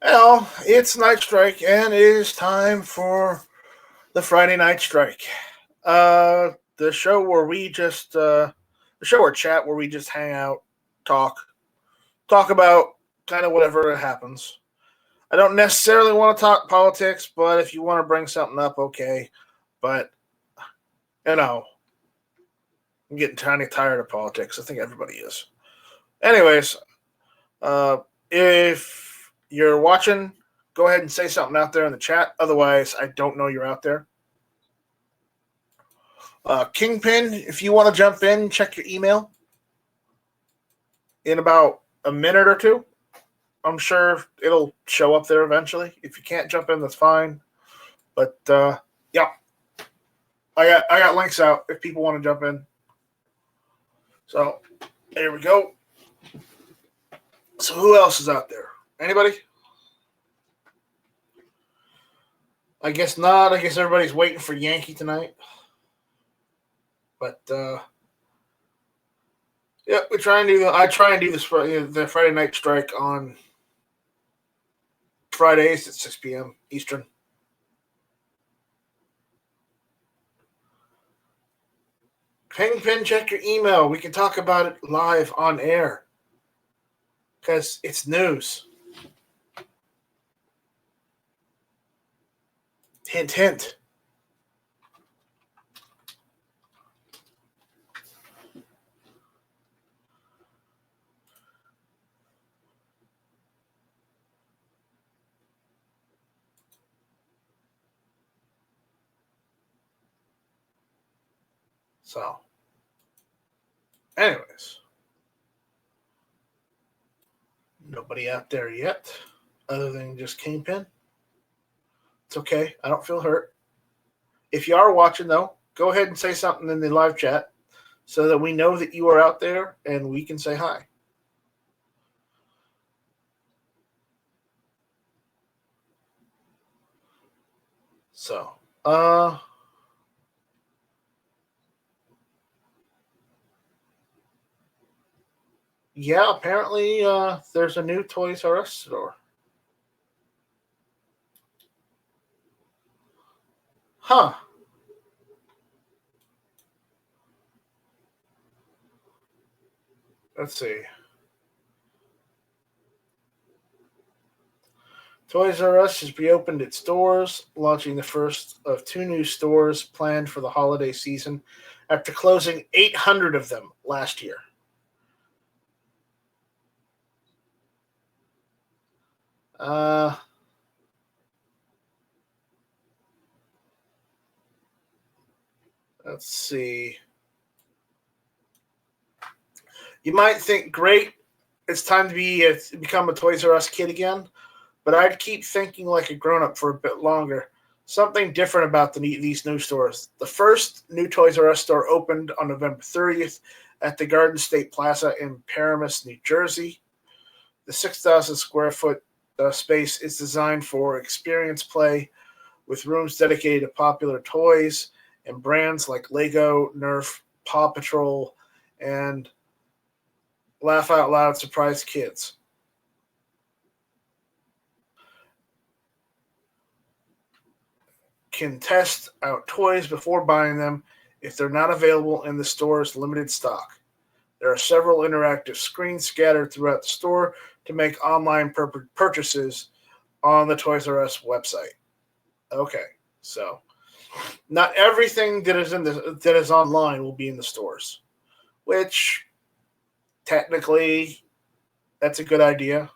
Well, it's Night Strike, and it is time for the Friday Night Strike. The show where the show or chat where we just hang out, talk, talk about kind of whatever happens. I don't necessarily want to talk politics, but if you want to bring something up, okay. But you know, I'm getting kind of tired of politics. I think everybody is. Anyways, uh, if you're watching, go ahead and say something out there in the chat. Otherwise, I don't know you're out there. Kingpin, if you want to jump in, check your email in about a minute or two. I'm sure it'll show up there eventually. If you can't jump in, that's fine. But yeah, I got links out if people want to jump in. So there we go. So who else is out there? Anybody? I guess not. I guess everybody's waiting for Yankee tonight. But yeah, we try and do. I try and do this the Friday Night Strike on Fridays at 6 p.m. Eastern. Kingpin, check your email. We can talk about it live on air because it's news. Hint, hint. So, anyways, nobody out there yet other than just Kingpin. It's okay. I don't feel hurt. If you are watching, though, go ahead and say something in the live chat so that we know that you are out there and we can say hi. So, yeah, apparently there's a new Toys R Us store. Huh. Let's see. Toys R Us has reopened its doors, launching the first of two new stores planned for the holiday season after closing 800 of them last year. Uh, let's see. You might think, great, it's time to become a Toys R Us kid again, but I'd keep thinking like a grown up for a bit longer. Something different about these new stores. The first new Toys R Us store opened on November 30th at the Garden State Plaza in Paramus, New Jersey. The 6,000 square foot space is designed for experience play with rooms dedicated to popular toys and brands like Lego, Nerf, Paw Patrol, and Laugh Out Loud Surprise Kids. Can test out toys before buying them if they're not available in the store's limited stock. There are several interactive screens scattered throughout the store to make online purchases on the Toys R Us website. Okay, so not everything that is online will be in the stores, which technically that's a good idea.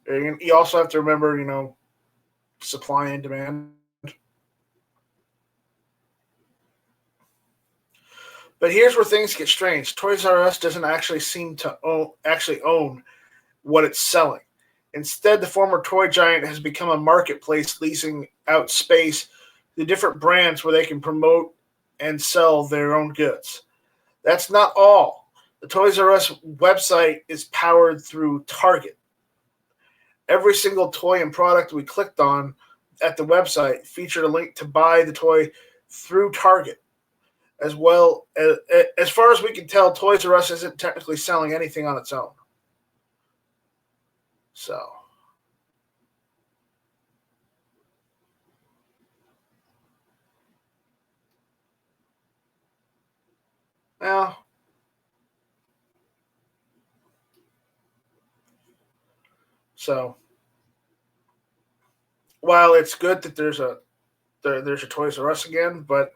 You also have to remember, supply and demand. But here's where things get strange. Toys R Us doesn't actually seem to own what it's selling. Instead, the former toy giant has become a marketplace leasing out space to different brands where they can promote and sell their own goods. That's not all. The Toys R Us website is powered through Target. Every single toy and product we clicked on at the website featured a link to buy the toy through Target. As well, as far as we can tell, Toys R Us isn't technically selling anything on its own. So, well, while it's good that there's a Toys R Us again, but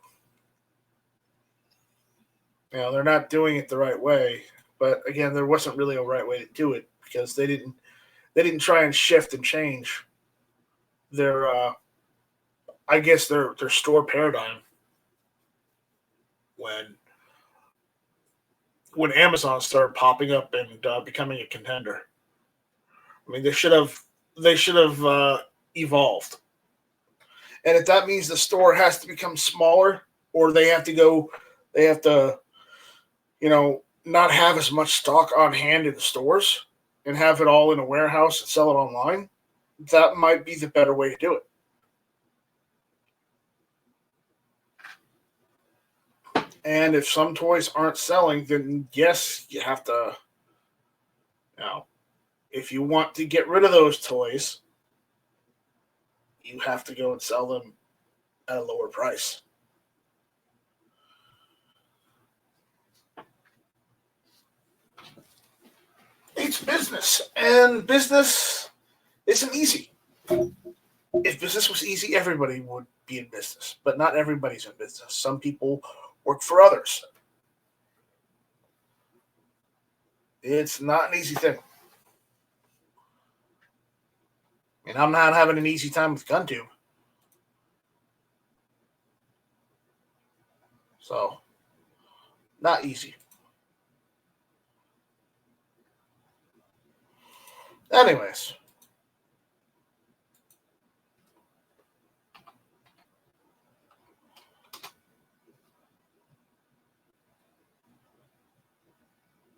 they're not doing it the right way. But again, there wasn't really a right way to do it because they didn't try and shift and change their I guess their store paradigm when Amazon started popping up and becoming a contender. I mean, they should have evolved. And if that means the store has to become smaller, or they have to, not have as much stock on hand in the stores and have it all in a warehouse and sell it online, that might be the better way to do it. And if some toys aren't selling, then yes, you have to, if you want to get rid of those toys, you have to go and sell them at a lower price. It's business, and business isn't easy. If business was easy, everybody would be in business, but not everybody's in business. Some people work for others. It's not an easy thing. And I'm not having an easy time with GunTube. So, not easy. Anyways.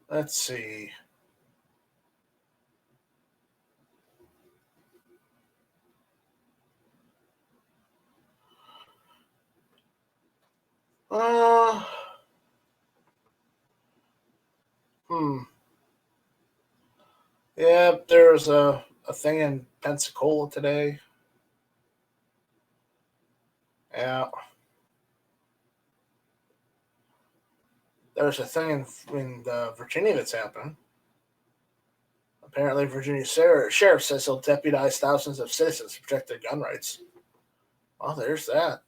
Let's see. Uh, hmm. Yeah, there's a thing in Pensacola today. Yeah. There's a thing in Virginia that's happening. Apparently, Virginia sheriff says he'll deputize thousands of citizens to protect their gun rights. Well, there's that.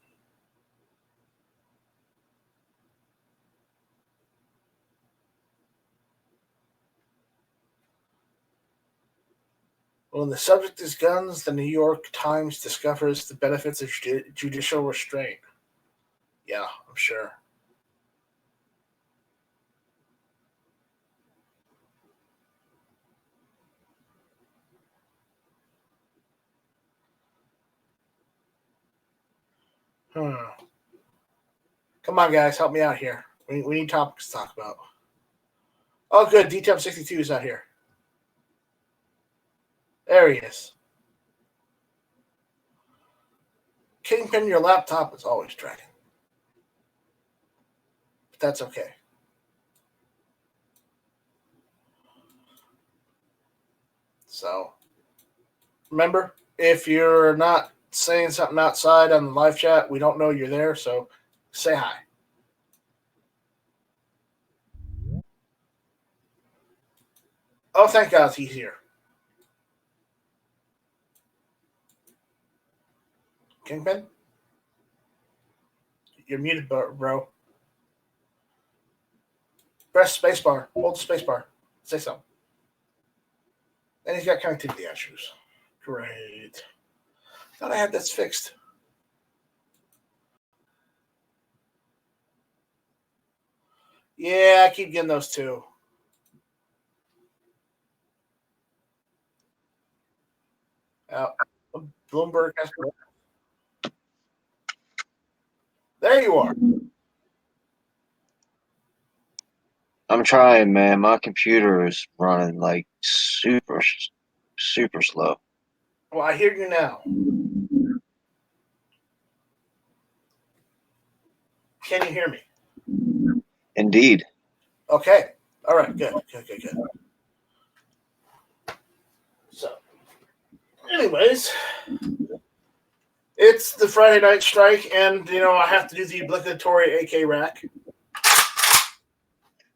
When the subject is guns, the New York Times discovers the benefits of judicial restraint. Yeah, I'm sure. Hmm. Come on, guys, help me out here. We need topics to talk about. Oh, good. DTM 62 is out here. There he is. Kingpin, your laptop is always dragging. But that's okay. So, remember, if you're not saying something outside on the live chat, we don't know you're there, so say hi. Oh, thank God he's here. Kingpin? You're muted, bro. Press spacebar. Hold the spacebar. Say something. And he's got connectivity issues. Great. Thought I had this fixed. Yeah, I keep getting those too. Uh, Bloomberg has. There you are. I'm trying, man. My computer is running like super slow. Well, I hear you now. Can you hear me? Indeed. Okay. All right. Good. So Anyways, it's the Friday Night Strike, and I have to do the obligatory AK rack.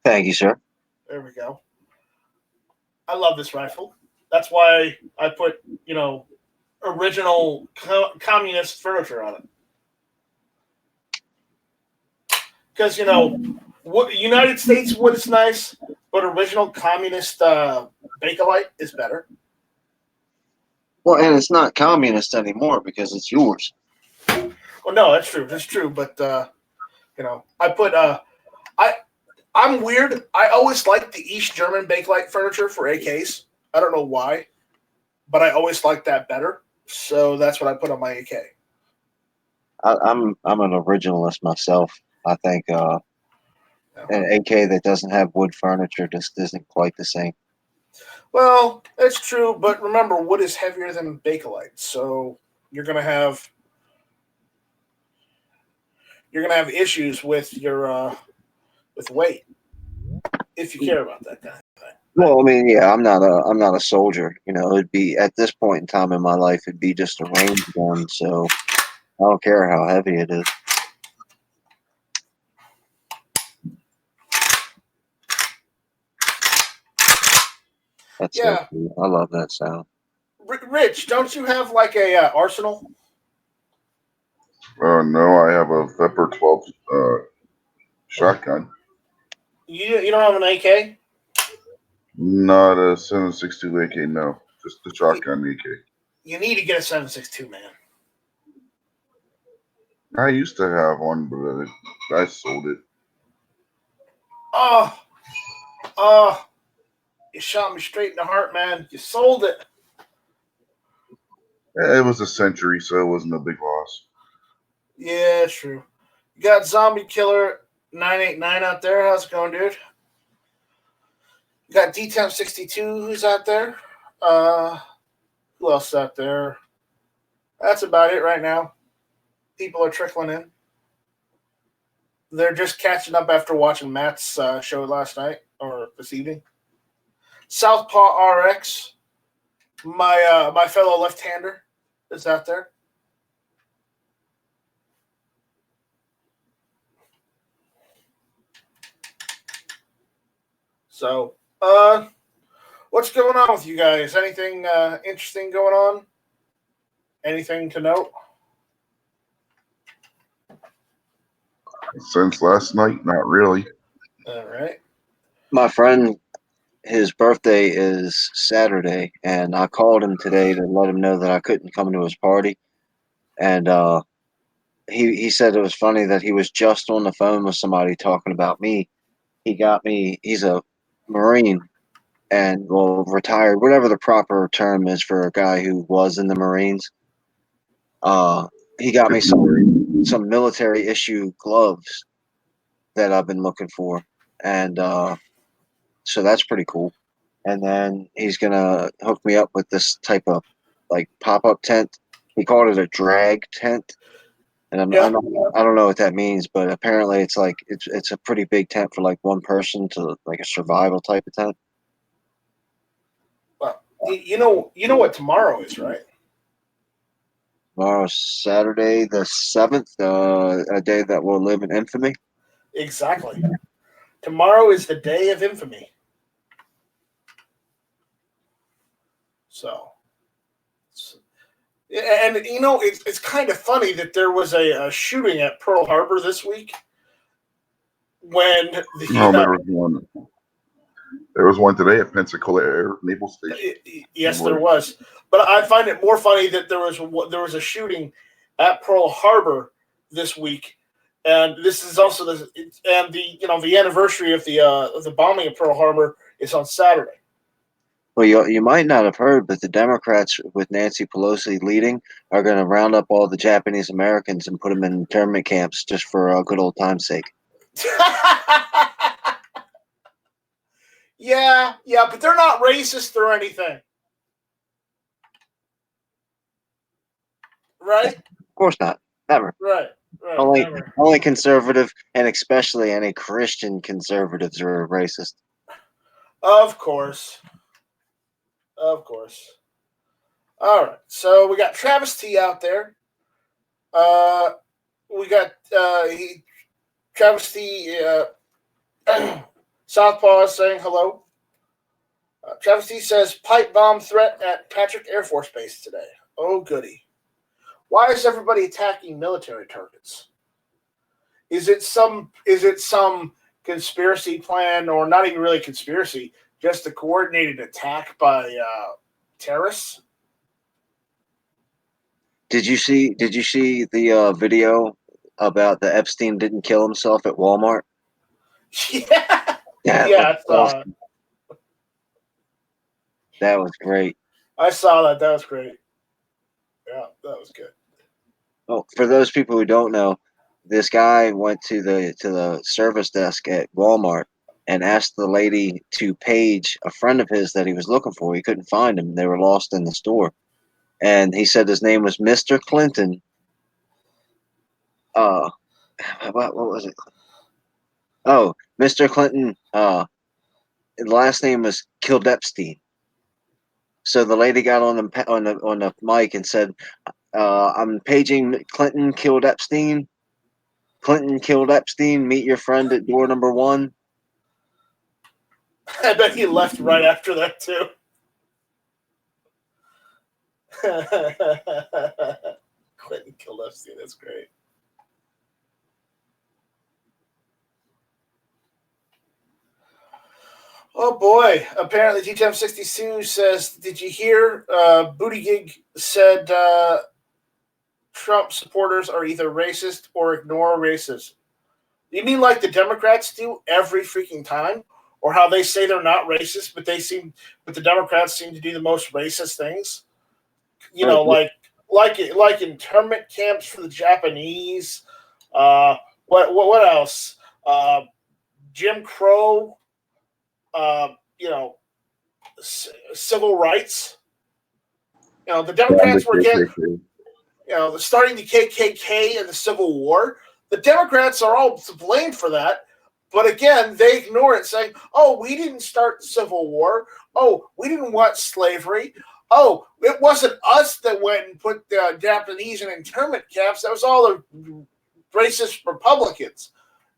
Thank you, sir. There we go. I love this rifle. That's why I put original communist furniture on it. Because United States wood is nice, but original communist Bakelite is better. Well, and it's not communist anymore because it's yours. Well, no, that's true. That's true. But I put I'm weird. I always liked the East German Bakelite furniture for AKs. I don't know why, but I always liked that better. So that's what I put on my AK. I'm an originalist myself. I think an AK that doesn't have wood furniture just isn't quite the same. Well, that's true, but remember, wood is heavier than Bakelite, so you're gonna have issues with your with weight if you care about that kind of thing. Well, I mean, yeah, I'm not a soldier. It'd be at this point in time in my life, it'd be just a range gun. So I don't care how heavy it is. That's so cool. I love that sound. Rich, don't you have like a arsenal? No, I have a Pepper 12 shotgun. You don't have an AK? Not a 7.62 AK, no. Just the shotgun AK. You need to get a 7.62, man. I used to have one, but I sold it. Oh, you shot me straight in the heart, man. You sold it. It was a century, so it wasn't a big loss. Yeah, true. You got Zombie Killer 989 out there. How's it going, dude? You got D-Town 62 who's out there. Who else out there? That's about it right now. People are trickling in. They're just catching up after watching Matt's show last night or this evening. Southpaw RX, my fellow left-hander, is out there. So, what's going on with you guys? Anything interesting going on? Anything to note? Since last night, not really. All right. My friend, his birthday is Saturday, and I called him today to let him know that I couldn't come to his party. And he said it was funny that he was just on the phone with somebody talking about me. He's a Marine and retired, whatever the proper term is for a guy who was in the Marines. He got me some military issue gloves that I've been looking for, and so that's pretty cool. And then he's gonna hook me up with this type of like pop-up tent. He called it a drag tent, and I don't know what that means, but apparently it's like it's a pretty big tent for like one person to like a survival type of tent. Well, you know what tomorrow is, right? Tomorrow's Saturday the 7th, a day that will live in infamy. Exactly. Tomorrow is the day of infamy. So, and it's kind of funny that there was a shooting at Pearl Harbor this week. When there was one today at Pensacola Air Naval Station. Yes, there was. But I find it more funny that there was a shooting at Pearl Harbor this week, and this is also the anniversary of the bombing of Pearl Harbor is on Saturday. Well, you might not have heard, but the Democrats, with Nancy Pelosi leading, are going to round up all the Japanese Americans and put them in internment camps just for a good old time's sake. Yeah, but they're not racist or anything. Right? Of course not. Never. Right. Only conservative, and especially any Christian conservatives are racist. Of course. All right, so we got Travis T out there. We got Travis T. Southpaw is saying hello. Travis T says pipe bomb threat at Patrick Air Force Base today. Oh goody! Why is everybody attacking military targets? Is it some conspiracy plan, or not even really conspiracy, just a coordinated attack by terrorists? Did you see the video about the Epstein didn't kill himself at Walmart? Yeah, That yeah, was awesome. That was great. I saw that. That was great. Yeah, that was good. Oh, for those people who don't know, this guy went to the service desk at Walmart and asked the lady to page a friend of his that he was looking for. He couldn't find him. They were lost in the store. And he said his name was Mr. Clinton. What was it? Oh, Mr. Clinton. Last name was Kildepstein. So the lady got on the mic and said, "I'm paging Clinton killed Epstein. Clinton killed Epstein. Meet your friend at door number 1." I bet he left right after that too. Clinton killed Epstein. That's great. Oh boy! Apparently, T1062 says, "Did you hear? Buttigieg said Trump supporters are either racist or ignore racism. You mean like the Democrats do every freaking time, or how they say they're not racist, but the Democrats seem to do the most racist things? You know, like internment camps for the Japanese. What else? Jim Crow. You know, civil rights. You know, the Democrats were starting the KKK and the Civil War. The Democrats are all to blame for that. But again, they ignore it, saying, "Oh, we didn't start the Civil War. Oh, we didn't want slavery. Oh, it wasn't us that went and put the Japanese in internment camps. That was all the racist Republicans."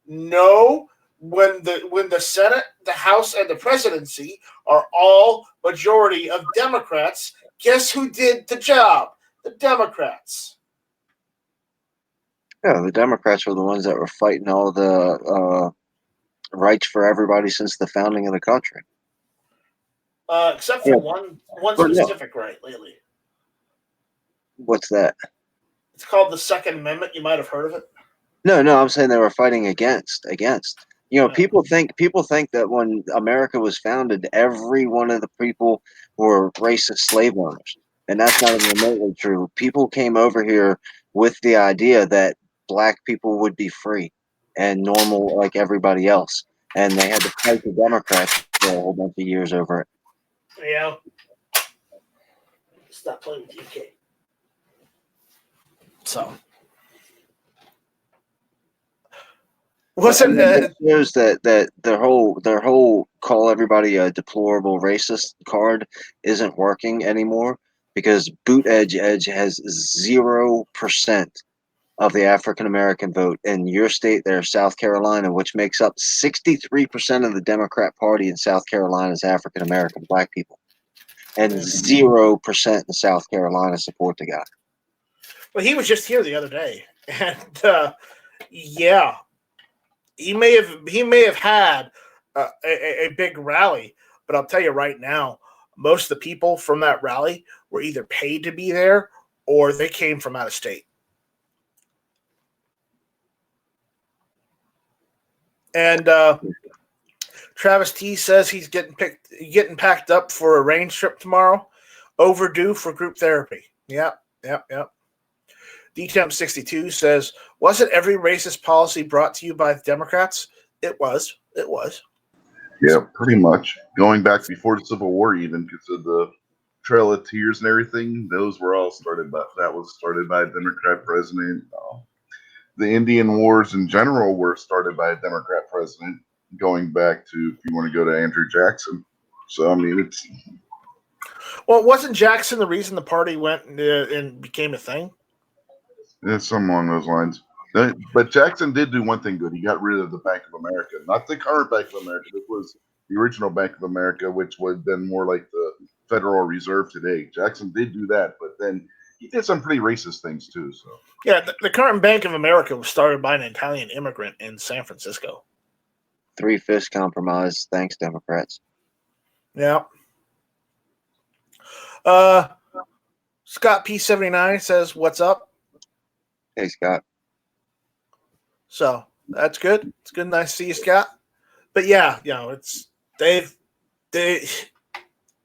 No, when the Senate, the House, and the presidency are all majority of Democrats, guess who did the job? The Democrats. Yeah, the Democrats were the ones that were fighting all the rights for everybody since the founding of the country. Except for one specific right lately. What's that? It's called the Second Amendment. You might have heard of it. No, I'm saying they were fighting against. You know, people think that when America was founded, every one of the people were racist slave owners, and that's not even remotely true. People came over here with the idea that black people would be free and normal like everybody else, and they had to fight the Democrats for a whole bunch of years over it. Yeah. Stop playing with UK. So. It shows that their whole call everybody a deplorable racist card isn't working anymore because Buttigieg has 0% of the African American vote in your state there, South Carolina, which makes up 63% of the Democrat Party in South Carolina is African American black people, and 0% in South Carolina support the guy. Well, he was just here the other day, and yeah. He may have had a big rally, but I'll tell you right now, most of the people from that rally were either paid to be there or they came from out of state. And Travis T says he's getting packed up for a range trip tomorrow. Overdue for group therapy. Yep. DTemp62 says, wasn't every racist policy brought to you by the Democrats? It was. Yeah, pretty much. Going back before the Civil War, even because of the Trail of Tears and everything, those were all started by a Democrat president. The Indian Wars in general were started by a Democrat president, going back to, if you want to go to Andrew Jackson. So, I mean, it's... Well, wasn't Jackson the reason the party went and became a thing? It's something along those lines. But Jackson did do one thing good. He got rid of the Bank of America, not the current Bank of America. This was the original Bank of America, which would have been more like the Federal Reserve today. Jackson did do that, but then he did some pretty racist things too. So Yeah, the current Bank of America was started by an Italian immigrant in San Francisco. Three-fifths compromise. Thanks, Democrats. Yeah. Scott P79 says, "What's up?" Hey, Scott. So that's good. It's good. Nice to see you, Scott. But yeah, it's they've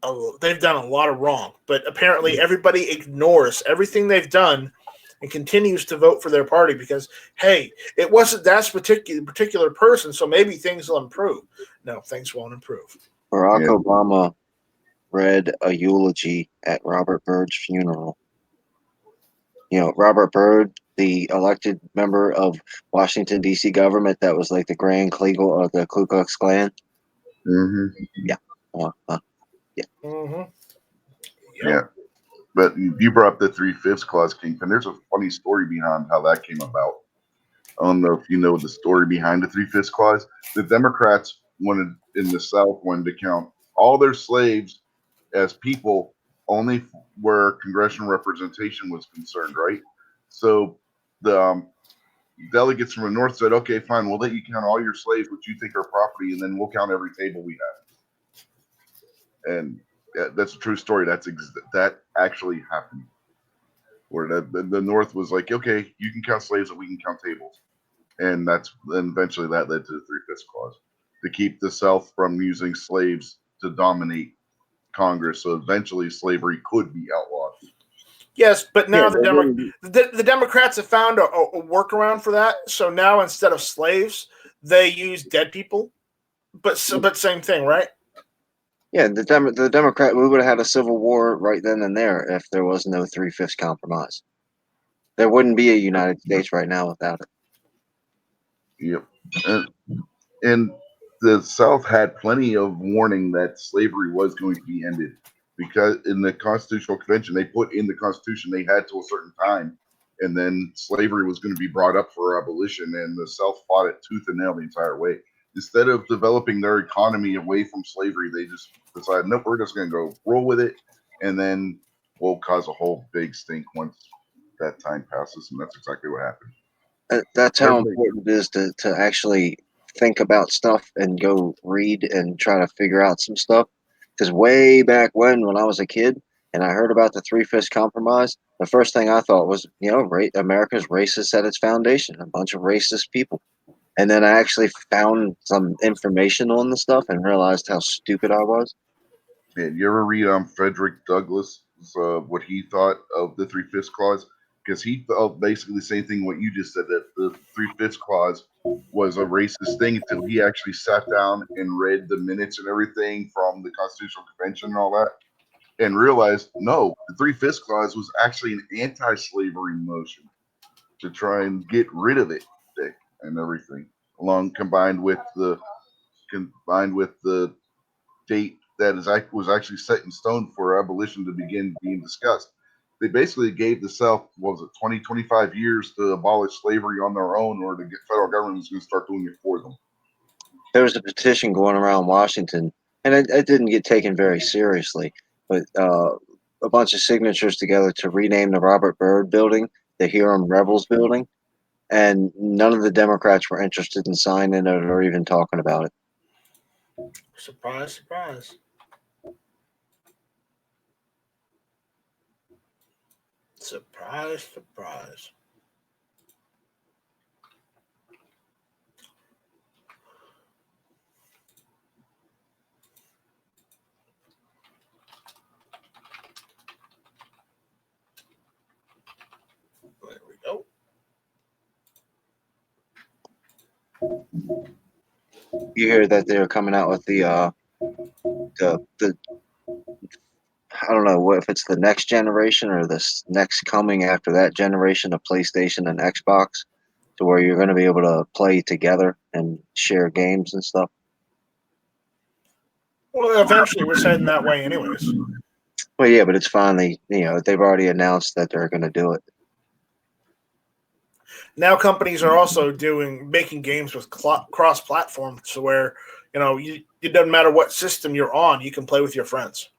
done a lot of wrong. But apparently, everybody ignores everything they've done and continues to vote for their party because, hey, it wasn't that particular person, so maybe things will improve. No, things won't improve. Barack Obama read a eulogy at Robert Byrd's funeral. Robert Byrd, the elected member of Washington, D.C. government that was like the Grand Kleagle of the Ku Klux Klan. yeah, yeah. Mm-hmm. Yeah. But you brought up the 3/5 clause, Kingpin. There's a funny story behind how that came about. I don't know if you know the story behind the 3/5 clause. The Democrats in the South wanted to count all their slaves as people only where congressional representation was concerned, right? So the delegates from the North said, okay, fine, we'll let you count all your slaves, which you think are property, and then we'll count every table we have. And that's a true story. That actually happened. Where the North was like, okay, you can count slaves and we can count tables. And eventually that led to the 3/5 clause to keep the South from using slaves to dominate Congress. So eventually slavery could be outlawed. Yes, but now the Democrats have found a workaround for that. So now instead of slaves, they use dead people. But same thing, right? Yeah, the Democrat, we would have had a civil war right then and there if there was no 3/5 compromise. There wouldn't be a United States right now without it. Yep. And the South had plenty of warning that slavery was going to be ended, because in the Constitutional Convention, they put in the Constitution they had till a certain time, and then slavery was going to be brought up for abolition, and the South fought it tooth and nail the entire way. Instead of developing their economy away from slavery, they just decided, nope, we're just going to go roll with it, and then we'll cause a whole big stink once that time passes, and that's exactly what happened. That's how important it is to actually think about stuff and go read and try to figure out some stuff. Because way back when I was a kid and I heard about the 3/5 compromise, the first thing I thought was, America's racist at its foundation, a bunch of racist people. And then I actually found some information on the stuff and realized how stupid I was. And you ever read Frederick Douglass, what he thought of the 3/5 clause? Because he felt basically the same thing what you just said, that the 3/5 clause was a racist thing, until he actually sat down and read the minutes and everything from the Constitutional Convention and all that, and realized, no, the 3/5 clause was actually an anti-slavery motion to try and get rid of it and everything, combined with the date that was actually set in stone for abolition to begin being discussed. They basically gave the South, 25 years to abolish slavery on their own, or the federal government was going to start doing it for them. There was a petition going around Washington, and it didn't get taken very seriously, but a bunch of signatures together to rename the Robert Byrd Building the Hiram Rebels Building, and none of the Democrats were interested in signing it or even talking about it. Surprise, surprise. Surprise, surprise. There we go. You hear that they're coming out with the I don't know if it's the next generation or this next coming after that generation of PlayStation and Xbox, to where you're going to be able to play together and share games and stuff. Well, eventually we're heading that way anyways. Well, yeah, but it's finally, they've already announced that they're going to do it. Now companies are also making games with cross-platform, so where it doesn't matter what system you're on, you can play with your friends.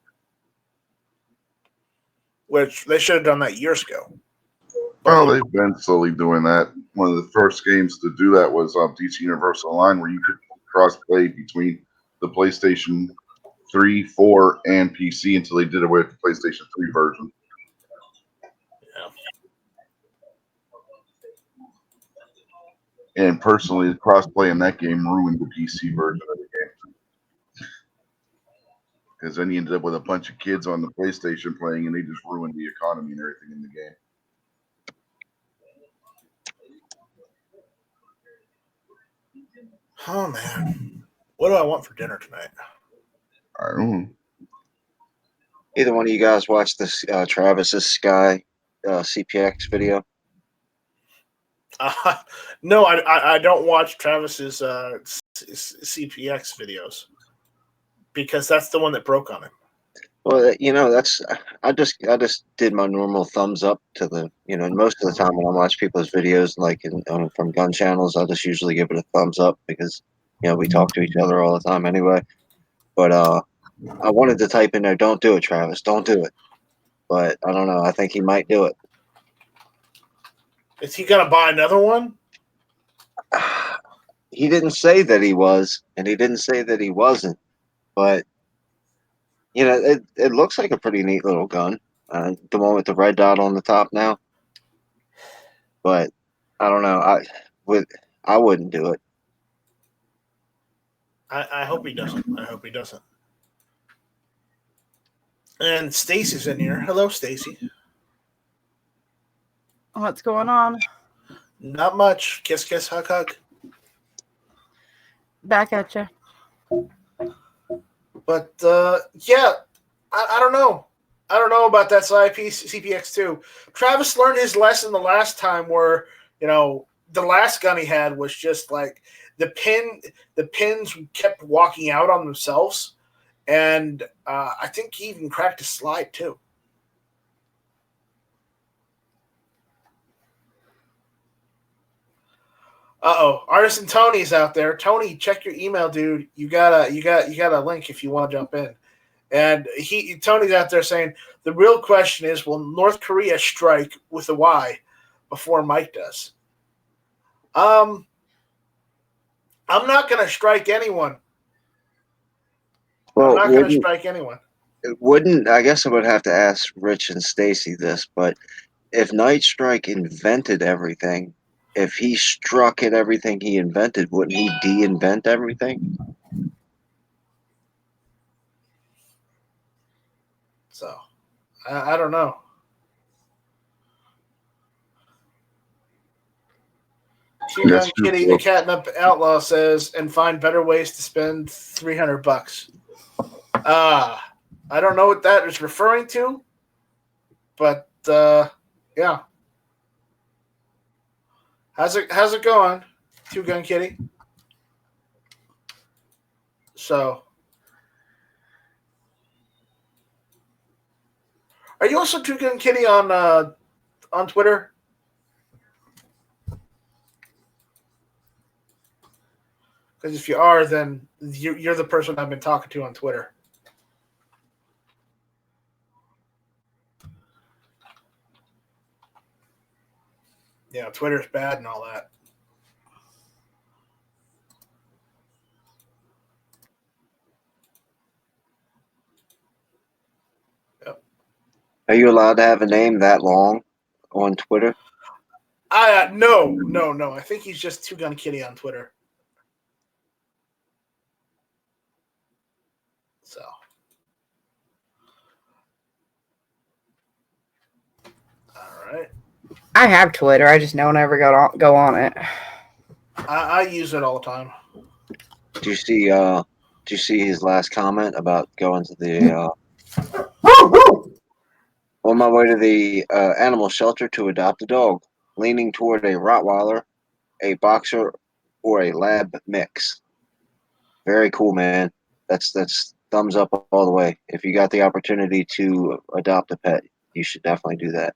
Which they should have done that years ago. Well, they've been slowly doing that. One of the first games to do that was DC Universal Online, where you could cross-play between the PlayStation 3, 4, and PC until they did away with the PlayStation 3 version. Yeah. And personally, the cross-play in that game ruined the PC version of the game. Because then you ended up with a bunch of kids on the PlayStation playing, and they just ruined the economy and everything in the game. Oh, man. What do I want for dinner tonight? I don't know. Either one of you guys watched this Travis's Sky CPX video? No, I don't watch Travis's CPX videos because that's the one that broke on him. Well, I just did my normal thumbs up to the, most of the time when I watch people's videos, like from gun channels, I just usually give it a thumbs up because, we talk to each other all the time anyway. But I wanted to type in there, "Don't do it, Travis, don't do it." But I don't know. I think he might do it. Is he gonna buy another one? He didn't say that he was, and he didn't say that he wasn't. But it looks like a pretty neat little gun. The one with the red dot on the top now. But I don't know. I wouldn't do it. I hope he doesn't. I hope he doesn't. And Stacy's in here. Hello, Stacy. What's going on? Not much. Kiss, kiss, hug, hug. Back at you. But yeah, I don't know. I don't know about that CPX2. Travis learned his lesson the last time, where the last gun he had was just like the pins kept walking out on themselves, and I think he even cracked a slide too. Artisan Tony's out there. Tony, check your email, dude. You got a link if you want to jump in. And Tony's out there saying the real question is, will North Korea strike with a Y before Mike does? I'm not going to strike anyone. Well, I'm not going to strike anyone. I guess I would have to ask Rich and Stacy this, but if Night Strike invented everything, if he struck at everything he invented, wouldn't he de-invent everything? So, I don't know. Young Kitty, the Catnip Outlaw says, and find better ways to spend $300. I don't know what that is referring to, but yeah. How's it going, Two Gun Kitty? So, are you also Two Gun Kitty on Twitter? Because if you are, then you're the person I've been talking to on Twitter. Yeah, Twitter's bad and all that. Yep. Are you allowed to have a name that long on Twitter? No. I think he's just Two Gun Kitty on Twitter. So. All right. I have Twitter. I just don't ever go on it. I use it all the time. Do you see his last comment about going to the on my way to the animal shelter to adopt a dog, leaning toward a Rottweiler, a boxer, or a lab mix. Very cool, man. That's thumbs up all the way. If you got the opportunity to adopt a pet, you should definitely do that.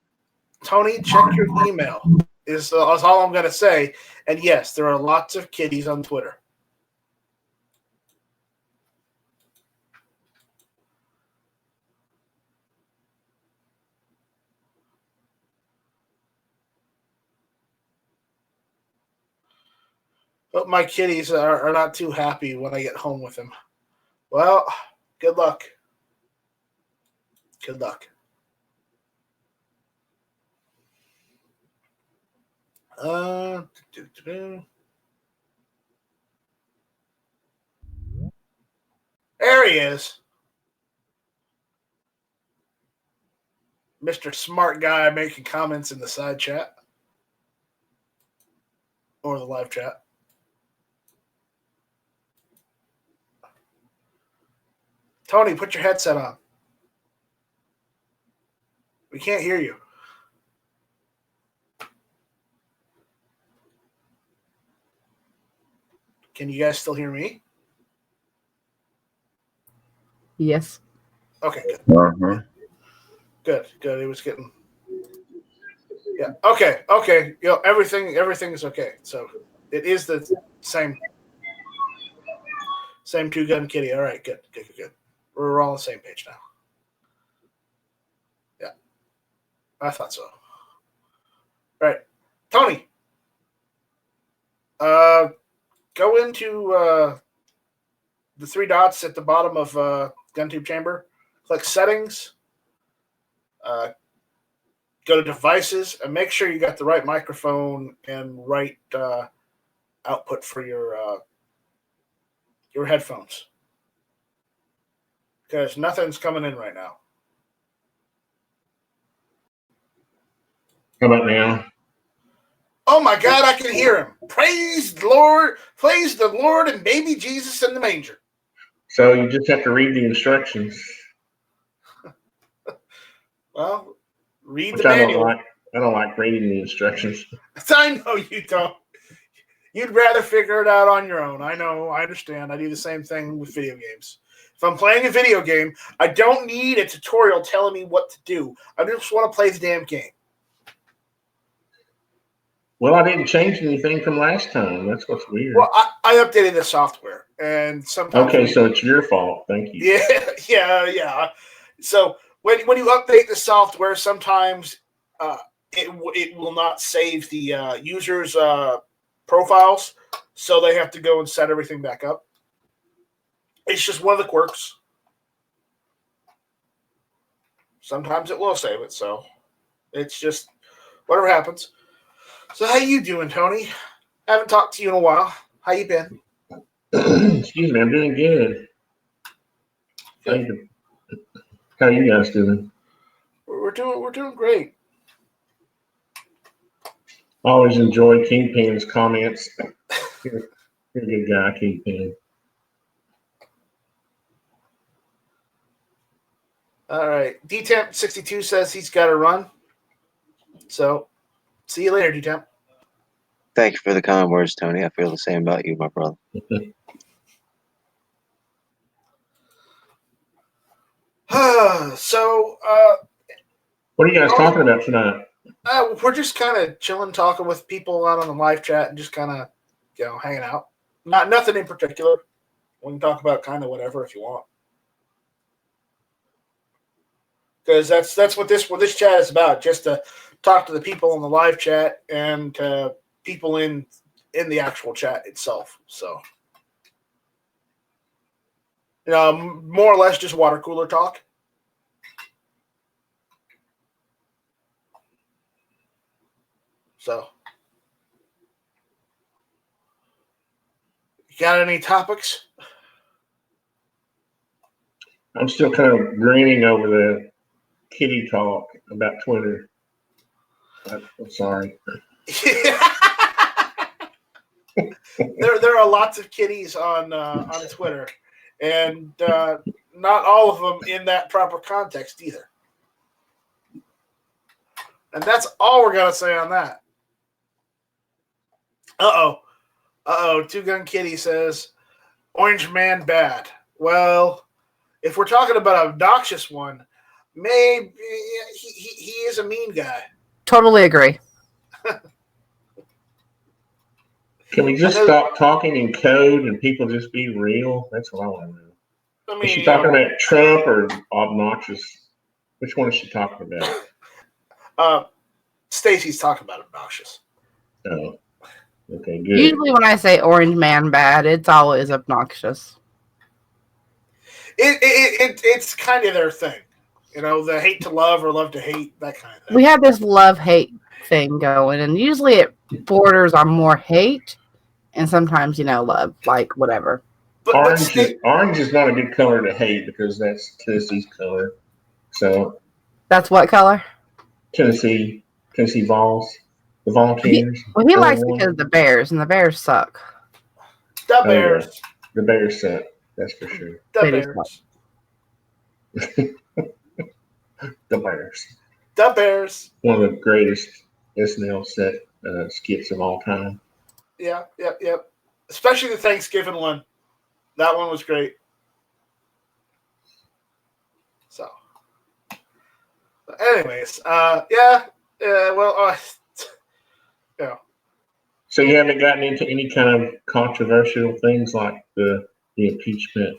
Tony, check your email. Is all I'm going to say. And yes, there are lots of kitties on Twitter. But my kitties are not too happy when I get home with them. Well, good luck. Good luck. There he is. Mr. Smart Guy making comments in the side chat. Or the live chat. Tony, put your headset on. We can't hear you. Can you guys still hear me? Yes. Okay, good. Uh-huh. Good. It was getting. Yeah. Okay. Everything is okay. So it is the same two-gun kitty. All right. Good. We're all on the same page now. Yeah. I thought so. All right. Tony. Go into the three dots at the bottom of GunTube chamber. Click settings. Go to devices and make sure you got the right microphone and right output for your headphones. Because nothing's coming in right now. How about now? Oh my God, I can hear him. Praise the Lord and baby Jesus in the manger. So you just have to read the instructions. Well, read Which the manual. I don't like reading the instructions. I know you don't. You'd rather figure it out on your own. I know. I understand. I do the same thing with video games. If I'm playing a video game, I don't need a tutorial telling me what to do. I just want to play the damn game. Well, I didn't change anything from last time. That's what's weird. Well, I updated the software, and sometimes. Okay, so it's your fault. Thank you. Yeah. So when you update the software, sometimes it will not save the users' profiles, so they have to go and set everything back up. It's just one of the quirks. Sometimes it will save it, so it's just whatever happens. So how you doing, Tony? Haven't talked to you in a while. How you been? Excuse me, I'm doing good. How you guys doing? We're doing great. I always enjoy Kingpin's comments. You're a good guy, Kingpin. All right. DTemp62 says he's got to run. So, see you later, DTemp. Thank you for the kind words, Tony. I feel the same about you, my brother. So, what are you guys talking about tonight? we're just kind of chilling, talking with people out on the live chat, and just kind of, hanging out. Nothing in particular. We can talk about kind of whatever if you want, because that's what this chat is about. Just to talk to the people in the live chat and people in the actual chat itself. So, more or less just water cooler talk. So, you got any topics? I'm still kind of grinning over the kitty talk about Twitter. I'm sorry. There are lots of kitties on Twitter, and not all of them in that proper context either. And that's all we're gonna say on that. Two Gun Kitty says, "Orange Man bad." Well, if we're talking about an obnoxious one, maybe he is a mean guy. Totally agree. Can we just stop talking in code and people just be real? That's what I want to know. I mean, is she talking about Trump or obnoxious? Which one is she talking about? Stacy's talking about obnoxious. Oh, okay, good. Usually when I say orange man bad, it's always obnoxious. It's kind of their thing. You know, the hate to love or love to hate, that kind of thing. We have this love-hate thing going, and usually it borders on more hate and sometimes, love, like whatever. But orange is not a good color to hate because that's Tennessee's color. So that's what color? Tennessee Vols, the Volunteers. He likes it because of the Bears, and the Bears suck. The Bears. Yeah. The Bears suck. That's for sure. The Bears. The Bears. The Bears. One of the greatest SNL set skits of all time. Yeah. Especially the Thanksgiving one. That one was great. So, anyways, yeah. So you haven't gotten into any kind of controversial things like the impeachment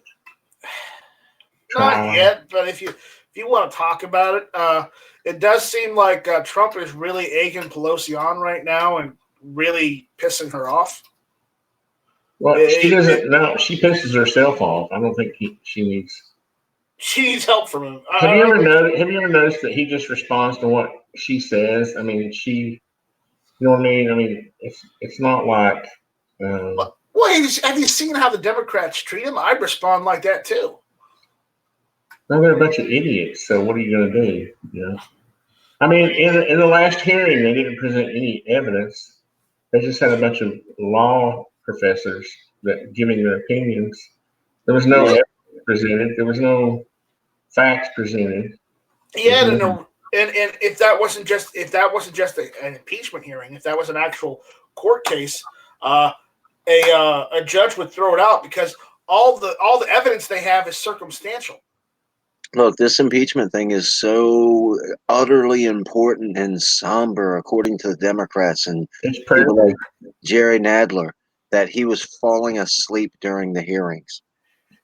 trial? Not yet, but if you want to talk about it, it does seem like Trump is really egging Pelosi on right now and really pissing her off. Well, she doesn't. No, she pisses herself off. I don't think she needs. She needs help from him. Have you ever noticed that he just responds to what she says? I mean, you know what I mean? I mean, it's not like. Well, have you seen how the Democrats treat him? I'd respond like that too. No, they're a bunch of idiots. So what are you going to do? You know. I mean, in the last hearing, they didn't present any evidence. They just had a bunch of law professors that giving their opinions. There was no evidence presented. There was no facts presented. Yeah, and if that wasn't just an impeachment hearing, if that was an actual court case, a judge would throw it out because all the evidence they have is circumstantial. Look, this impeachment thing is so utterly important and somber, according to the Democrats and people like Jerry Nadler, that he was falling asleep during the hearings.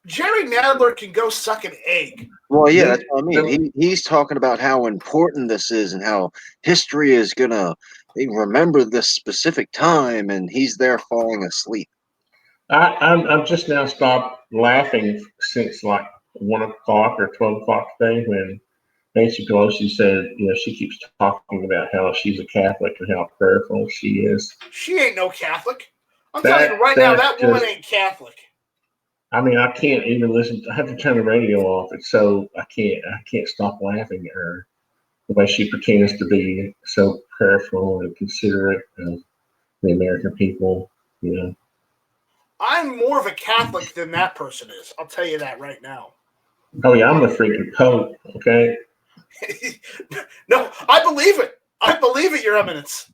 Jerry Nadler can go suck an egg. Well, yeah, that's what I mean. He's talking about how important this is and how history is going to remember this specific time, and he's there falling asleep. I'm just now stopped laughing since like 1 o'clock or 12 o'clock today when Nancy Pelosi said, she keeps talking about how she's a Catholic and how prayerful she is. She ain't no Catholic. I'm telling you right now, that woman ain't Catholic. I mean, I can't even listen. I have to turn the radio off. It's so I can't stop laughing at her the way she pretends to be so prayerful and considerate of the American people. I'm more of a Catholic than that person is. I'll tell you that right now. Oh yeah, I'm the freaking Pope. Okay. No, I believe it. I believe it, Your Eminence.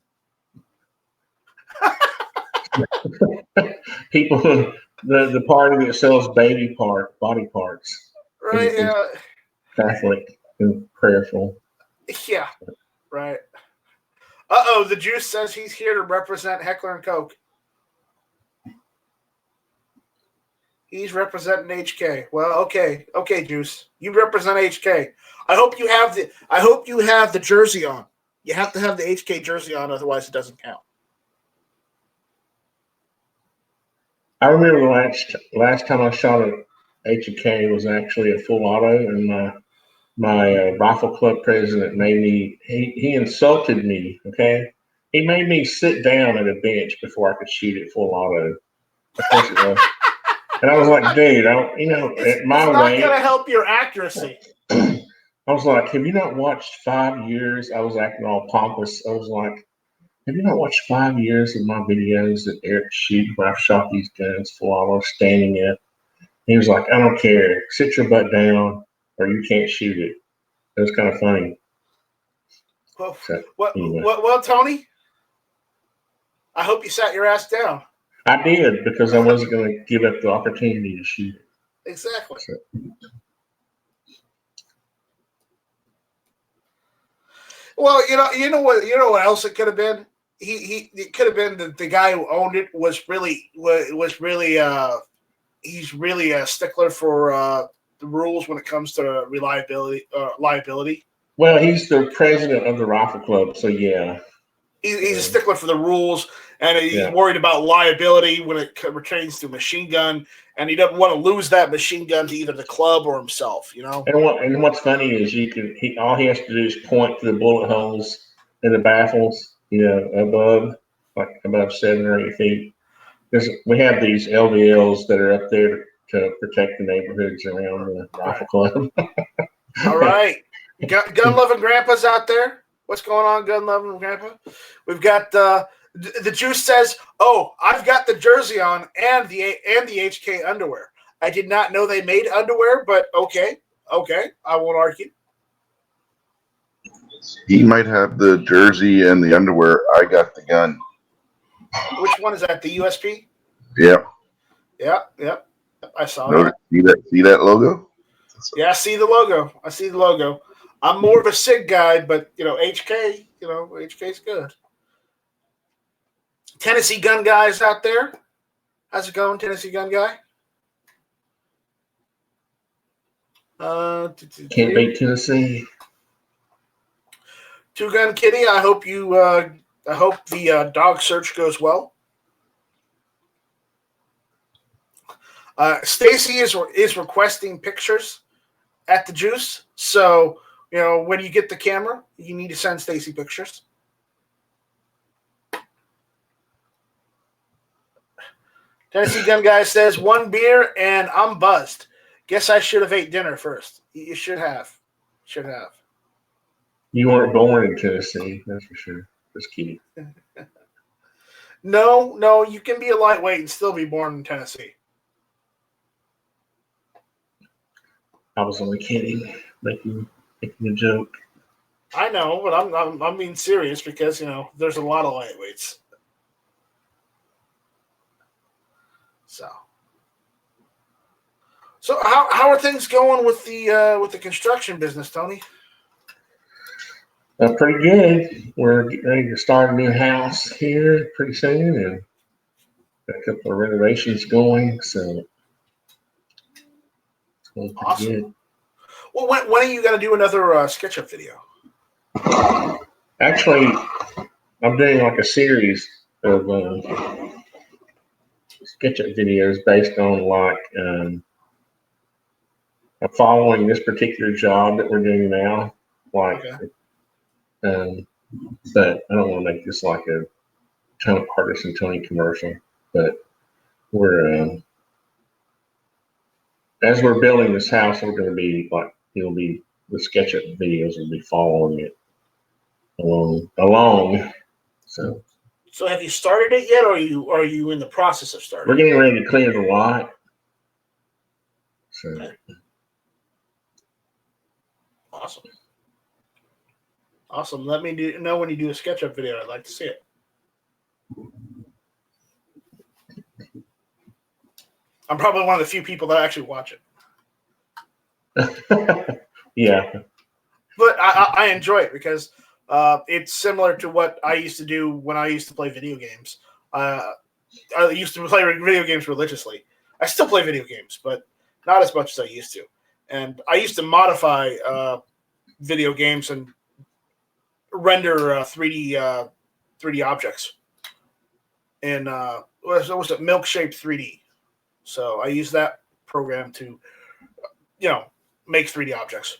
People, the party that sells body parts. Right. Yeah. Catholic and prayerful. Yeah. Right. Uh-oh, the Juice says he's here to represent Heckler and Koch. He's representing HK. Well, okay, Juice. You represent HK. I hope you have the jersey on. You have to have the HK jersey on, otherwise it doesn't count. I remember the last time I shot a HK was actually a full auto, and my rifle club president made me. He insulted me. Okay, he made me sit down at a bench before I could shoot it full auto. Of course it was. And I was like, dude, at my weight, it's not going to help your accuracy. I was like, have you not watched 5 years? I was acting all pompous. I was like, have you not watched 5 years of my videos that Eric shoots where I've shot these guns full auto standing up? He was like, I don't care. Sit your butt down or you can't shoot it. It was kind of funny. Well, Anyway. well, Tony, I hope you sat your ass down. I did because I wasn't going to give up the opportunity to shoot it. Exactly. Well, you know what else it could have been. It could have been the guy who owned it was really he's really a stickler for the rules when it comes to liability. Well, he's the president of the rifle club, so yeah. He's a stickler for the rules, and he's Yeah. worried about liability when it pertains to machine gun, and he doesn't want to lose that machine gun to either the club or himself. You know. And what's funny is all he has to do is point to the bullet holes in the baffles, above 7 or 8 feet. Because we have these LVLs that are up there to protect the neighborhoods around the rifle club. All right, gun loving grandpas out there. What's going on, gun loving grandpa? We've got the juice says, "Oh, I've got the jersey on and the HK underwear. I did not know they made underwear, but okay, I won't argue." He might have the jersey and the underwear. I got the gun. Which one is that? The USP? Yep. Yep. I saw No, that. See that logo? Yeah, I see the logo. I'm more of a SIG guy, but HK, HK's good. Tennessee gun guys out there. How's it going, Tennessee gun guy? Can't beat Tennessee. Two Gun Kitty, I hope the dog search goes well. Stacy is requesting pictures at the juice, so when you get the camera, you need to send Stacy pictures. Tennessee Gun Guy says 1 beer and I'm buzzed. Guess I should have ate dinner first. You should have. You weren't born in Tennessee, that's for sure. Just kidding. No, you can be a lightweight and still be born in Tennessee. I was only kidding, making a joke. I know, but I'm being serious because there's a lot of lightweights. So how are things going with the construction business, Tony? Pretty good. We're getting ready to start a new house here pretty soon, and got a couple of renovations going, so it's going pretty Awesome. good. Well, when are you going to do another SketchUp video? Actually, I'm doing like a series of SketchUp videos based on following this particular job that we're doing now. Okay. But I don't want to make this like a Artisan Tony commercial. But we're as we're building this house, we're going to be the SketchUp videos will be following it along. So have you started it yet, or are you in the process of starting? We're getting ready to clear the lot. So. Okay. Awesome. Let me know when you do a SketchUp video. I'd like to see it. I'm probably one of the few people that actually watch it. Yeah. But I enjoy it because it's similar to what I used to do when I used to play video games. I used to play video games religiously. I still play video games, but not as much as I used to. And I used to modify video games and render 3D objects in what was it, Milkshake 3D. So I use that program to make 3D objects.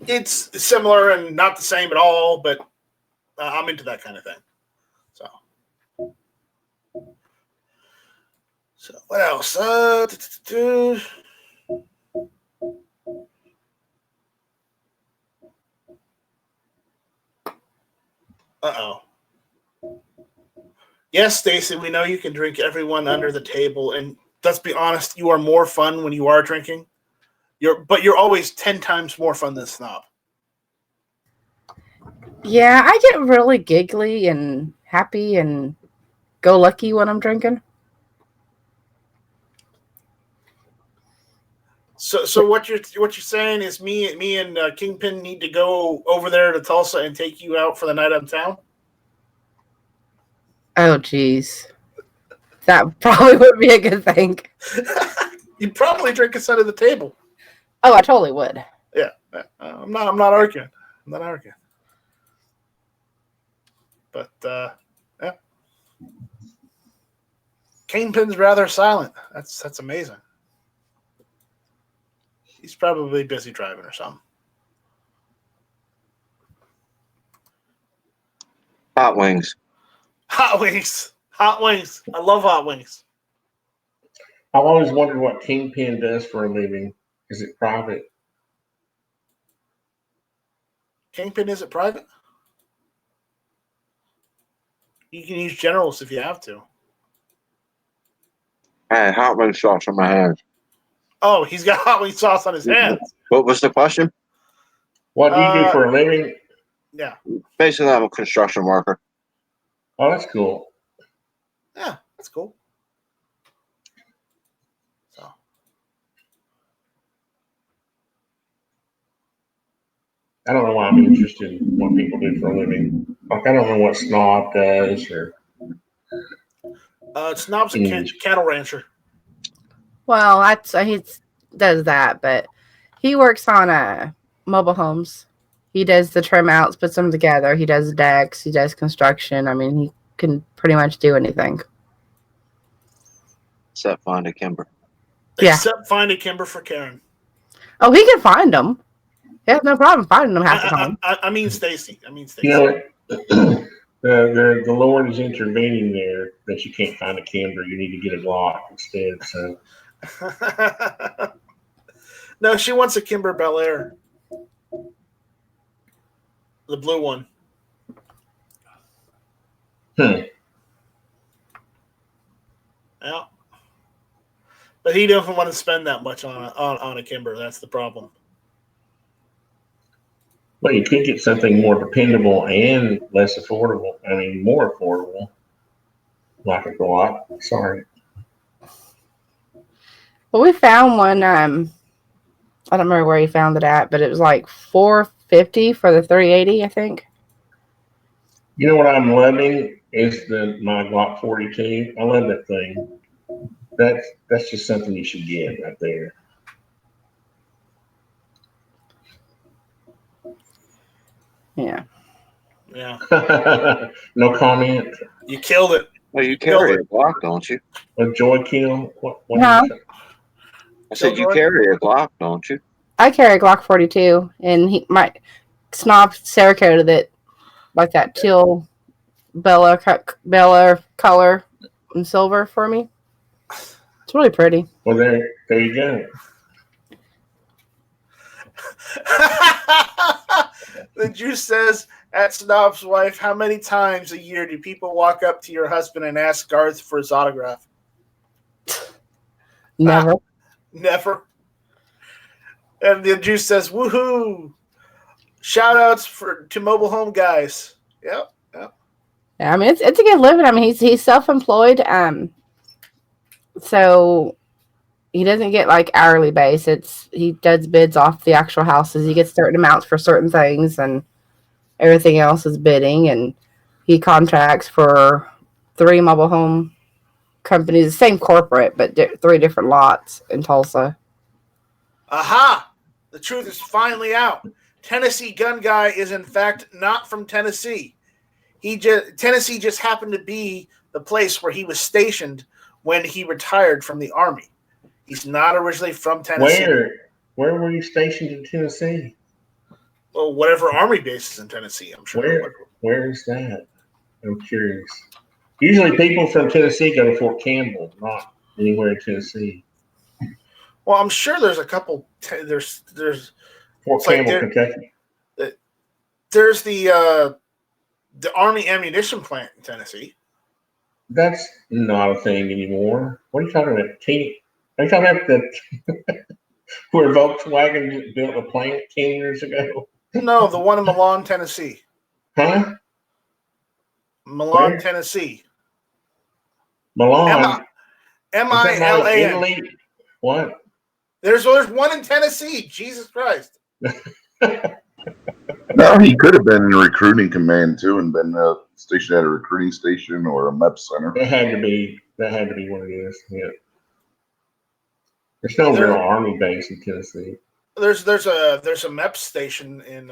It's similar and not the same at all, but I'm into that kind of thing. So what else? Uh-oh. Yes, Stacy, we know you can drink everyone under the table, and let's be honest, you are more fun when you are drinking. But you're always 10 times more fun than Snob. Yeah, I get really giggly and happy and go lucky when I'm drinking. So what you're saying is me and Kingpin need to go over there to Tulsa and take you out for the night uptown? Oh, geez. That probably would be a good thing. You'd probably drink us under the table. Oh, I totally would. Yeah, I'm not arguing. I'm not arguing. But yeah, Kingpin's rather silent. That's amazing. He's probably busy driving or something. Hot wings. Hot wings. Hot wings. I love hot wings. I've always wondered what Kingpin does for a living. Is it private? Kingpin, is it private? You can use generals if you have to. I had hot wing sauce on my hands. Oh, he's got hot wing sauce on his hands. What was the question? What do you do for a living? Yeah. Basically, I'm a construction worker. Oh, that's cool. Yeah, that's cool. So. I don't know why I'm interested in what people do for a living. Like, I don't know what Snob does or. Snob's a cattle rancher. Well, he does that, but he works on mobile homes. He does the trim outs, puts them together. He does decks. He does construction. I mean, he can pretty much do anything. Except find a kimber. Yeah. Except find a kimber for Karen. Oh, he can find them. He has no problem finding them half the time. I mean Stacy. You know, the Lord is intervening there that you can't find a kimber. You need to get a Glock instead. So. No, she wants a Kimber Bel Air. The blue one. Yeah. But he doesn't want to spend that much on a Kimber. That's the problem. Well, you could get something more dependable and less affordable. I mean, more affordable. Like a Glock. Sorry. Well, we found one. I don't remember where he found it at, but it was like $450 for the 380, I think. You know what I'm loving is my Glock 42. I love that thing. That's just something you should get right there. Yeah. Yeah. No comment. You killed it. Well, you carry a Glock, don't you? A joy kill? What No. I said you carry a Glock, don't you? I carry a Glock 42, and my Snob Cerakoted it like that teal Bella color and silver for me. It's really pretty. Well, there you go. The Juice says at Snob's wife, how many times a year do people walk up to your husband and ask Garth for his autograph? Never. Never. And the Juice says, woohoo! Shout outs to mobile home guys. Yep. Yeah, I mean, it's a good living. I mean, he's self-employed. So he doesn't get like hourly base. He does bids off the actual houses. He gets certain amounts for certain things, and everything else is bidding. And he contracts for 3 mobile home companies, the same corporate, but 3 different lots in Tulsa. Aha! The truth is finally out. Tennessee gun guy is in fact not from Tennessee. Tennessee just happened to be the place where he was stationed when he retired from the Army. He's not originally from Tennessee. Where were you stationed in Tennessee? Well, whatever Army base is in Tennessee, I'm sure. Where is that? I'm curious. Usually people from Tennessee go to Fort Campbell, not anywhere in Tennessee. Well, I'm sure there's a couple. There's Fort Campbell, Kentucky. There's the Army ammunition plant in Tennessee. That's not a thing anymore. What are you talking about? Are you talking about where Volkswagen built a plant 10 years ago? No, the one in Milan, Tennessee. Huh? Milan, Where? Tennessee. Milan. M-I-L-A-N. Italy? What? There's one in Tennessee. Jesus Christ. No, he could have been in a recruiting command too, and been stationed at a recruiting station or a MEP center. That had to be what it is. Yeah. There's no real Army base in Tennessee. There's a MEP station in.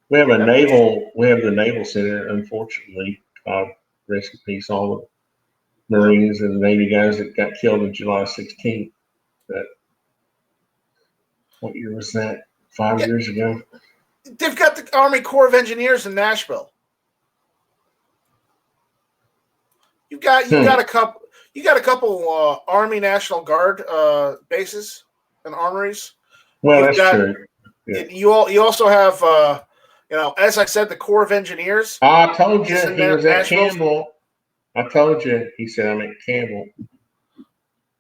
We have the Naval Center. Unfortunately, God rest in peace, all the Marines and Navy guys that got killed on July 16th. What year was that? 5 years ago. They've got the Army Corps of Engineers in Nashville. You got a couple Army National Guard bases and armories. Well, that's true. Yeah. You also have as I said, the Corps of Engineers. I told you he was at Campbell. I told you he said I'm at Campbell.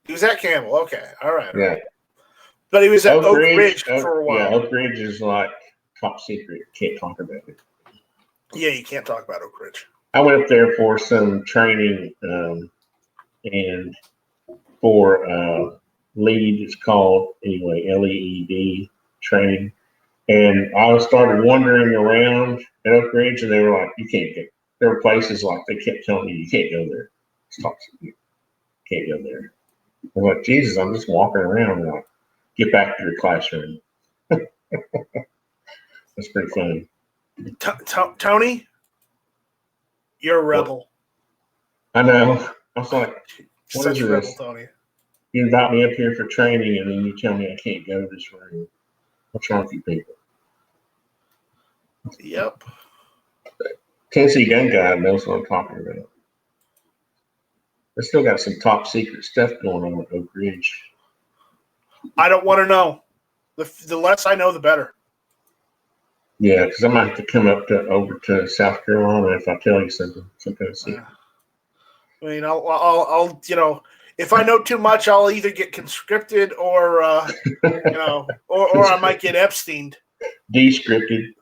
He was at Campbell. Okay, all right. Yeah. But he was at Oak Ridge for a while. Yeah, Oak Ridge is like top secret. Can't talk about it. Yeah, you can't talk about Oak Ridge. I went up there for some training and for lead, it's called anyway, LEED training. And I started wandering around at Oak Ridge, and they were like, "You can't go." There were places like they kept telling me, "You can't go there. It's toxic. You can't go there." I'm like, Jesus, I'm just walking around. And like, get back to your classroom. That's pretty funny. Tony, you're a rebel. I know. I was like, what Such is a rebel, this? Tony. You invite me up here for training, and then you tell me I can't go to this room. What's wrong with you people? Yep. Tennessee Gun Guy knows what I'm talking about. They still got some top secret stuff going on at Oak Ridge. I don't want to know. The less I know, the better. Yeah, because I might have to come over to South Carolina if I tell you something kind of secret. I mean, I'll if I know too much, I'll either get conscripted or or I might get Epsteined. Descripted.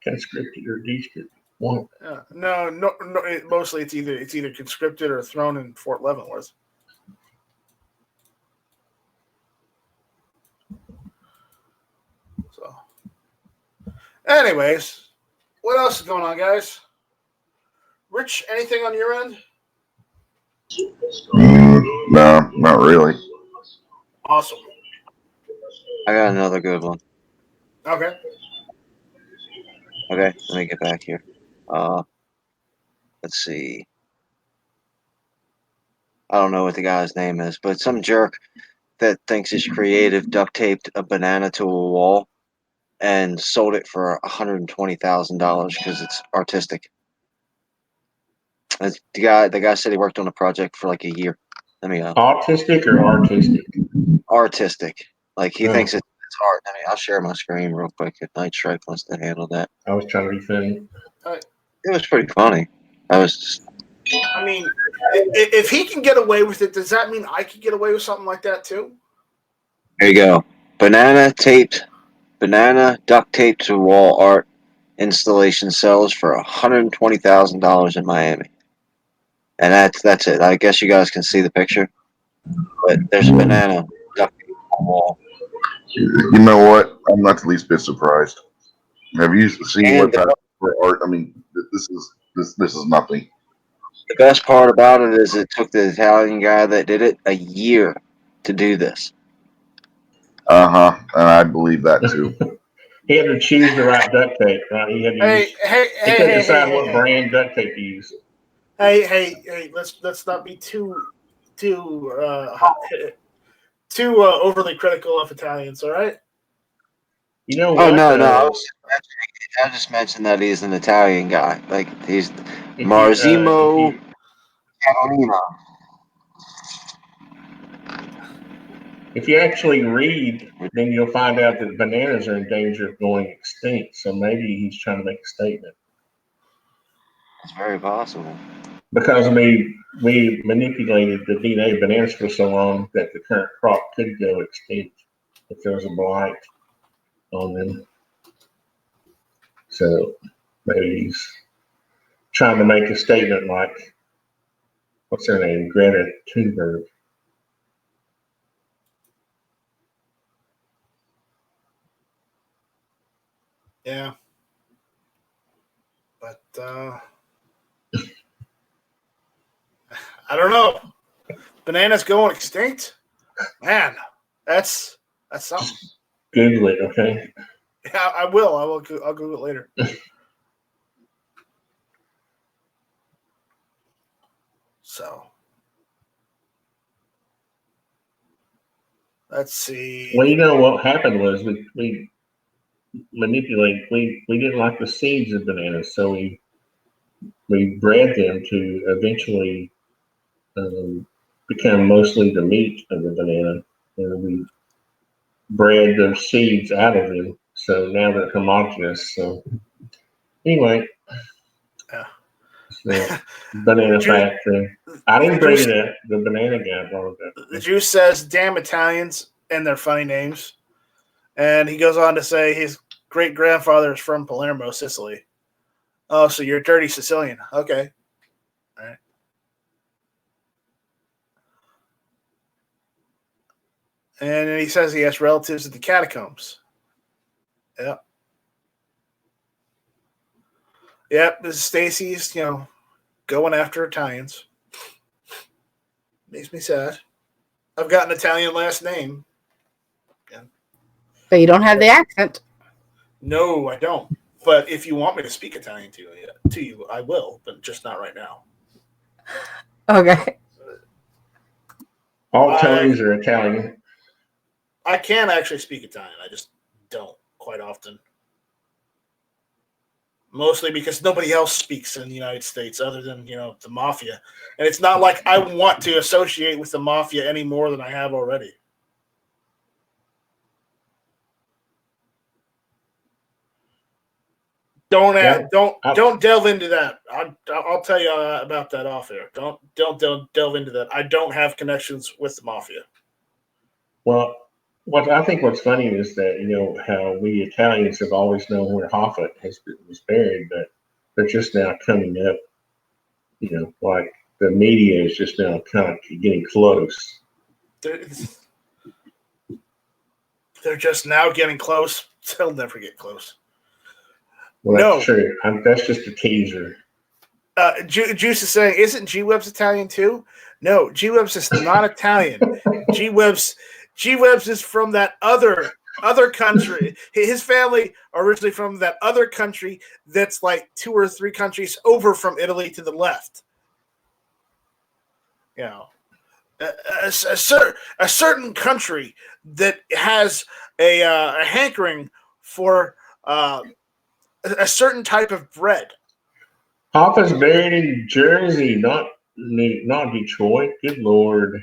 Conscripted or descripted. One. No. Mostly it's either conscripted or thrown in Fort Leavenworth. So, anyways, what else is going on, guys? Rich, anything on your end? No, not really. Awesome. I got another good one. Okay. Okay, let me get back here. Let's see. I don't know what the guy's name is, but some jerk that thinks he's creative duct taped a banana to a wall and sold it for $120,000 because it's artistic. The guy said he worked on a project for like a year. Let me Autistic or artistic? Artistic. Like he thinks it's art. I mean, I'll share my screen real quick if Night Strike wants to handle that. I was trying to be funny. It was pretty funny. I mean, if he can get away with it, does that mean I can get away with something like that too? There you go. Banana duct taped to wall art installation sells for $120,000 in Miami. And that's it. I guess you guys can see the picture. But there's a banana duct taped to the wall. You know what? I'm not the least bit surprised. Have you seen what's happening for art? I mean, this is nothing. The best part about it is it took the Italian guy that did it a year to do this. And I believe that too. He had to choose the right duct tape, right? He had to he couldn't decide what brand duct tape to use. Hey! Let's not be too overly critical of Italians. All right. You know what? Oh no! I just mentioned that he's an Italian guy. Like he's Marzimo Catalina. If you actually read, then you'll find out that bananas are in danger of going extinct. So maybe he's trying to make a statement. It's very possible. Because we manipulated the DNA of bananas for so long that the current crop could go extinct if there was a blight on them. So maybe he's trying to make a statement like, what's her name? Greta Thunberg. Yeah. But I don't know. Bananas going extinct? Man, that's something. Google it, okay? Yeah, I will. I'll Google it later. So let's see. Well, you know what happened was we manipulated. We didn't like the seeds of bananas, so we bred them to eventually become mostly the meat of the banana, and we bred the seeds out of them. So now they're homogenous. So anyway, Yeah. the banana factory. I didn't breed it up. The banana guy brought it up. The juice says, "Damn Italians and their funny names," and he goes on to say his great grandfather is from Palermo, Sicily. Oh, so you're a dirty Sicilian? Okay, all right. And then he says he has relatives at the catacombs. Yep. Yep, this is Stacy's, going after Italians. Makes me sad. I've got an Italian last name. Yeah. But you don't have the accent. No, I don't. But if you want me to speak Italian to you, I will, but just not right now. Okay. All Tonys are Italian. I can actually speak Italian. I just don't quite often. Mostly because nobody else speaks in the United States other than, the mafia. And it's not like I want to associate with the mafia any more than I have already. Don't delve into that. I'll tell you about that off air. Don't delve into that. I don't have connections with the mafia. Well, I think what's funny is that how we Italians have always known where Hoffa was buried, but they're just now coming up. Like the media is just now kind of getting close. They're just now getting close. They'll never get close. Well, that's true. That's just a teaser. Juice is saying, isn't G-Webs Italian too? No, G-Webs is not Italian. G-Webs is from that other country. His family originally from that other country that's like 2 or 3 countries over from Italy to the left. A certain country that has a hankering for a certain type of bread. Hoffa's buried in Jersey, not Detroit. Good Lord.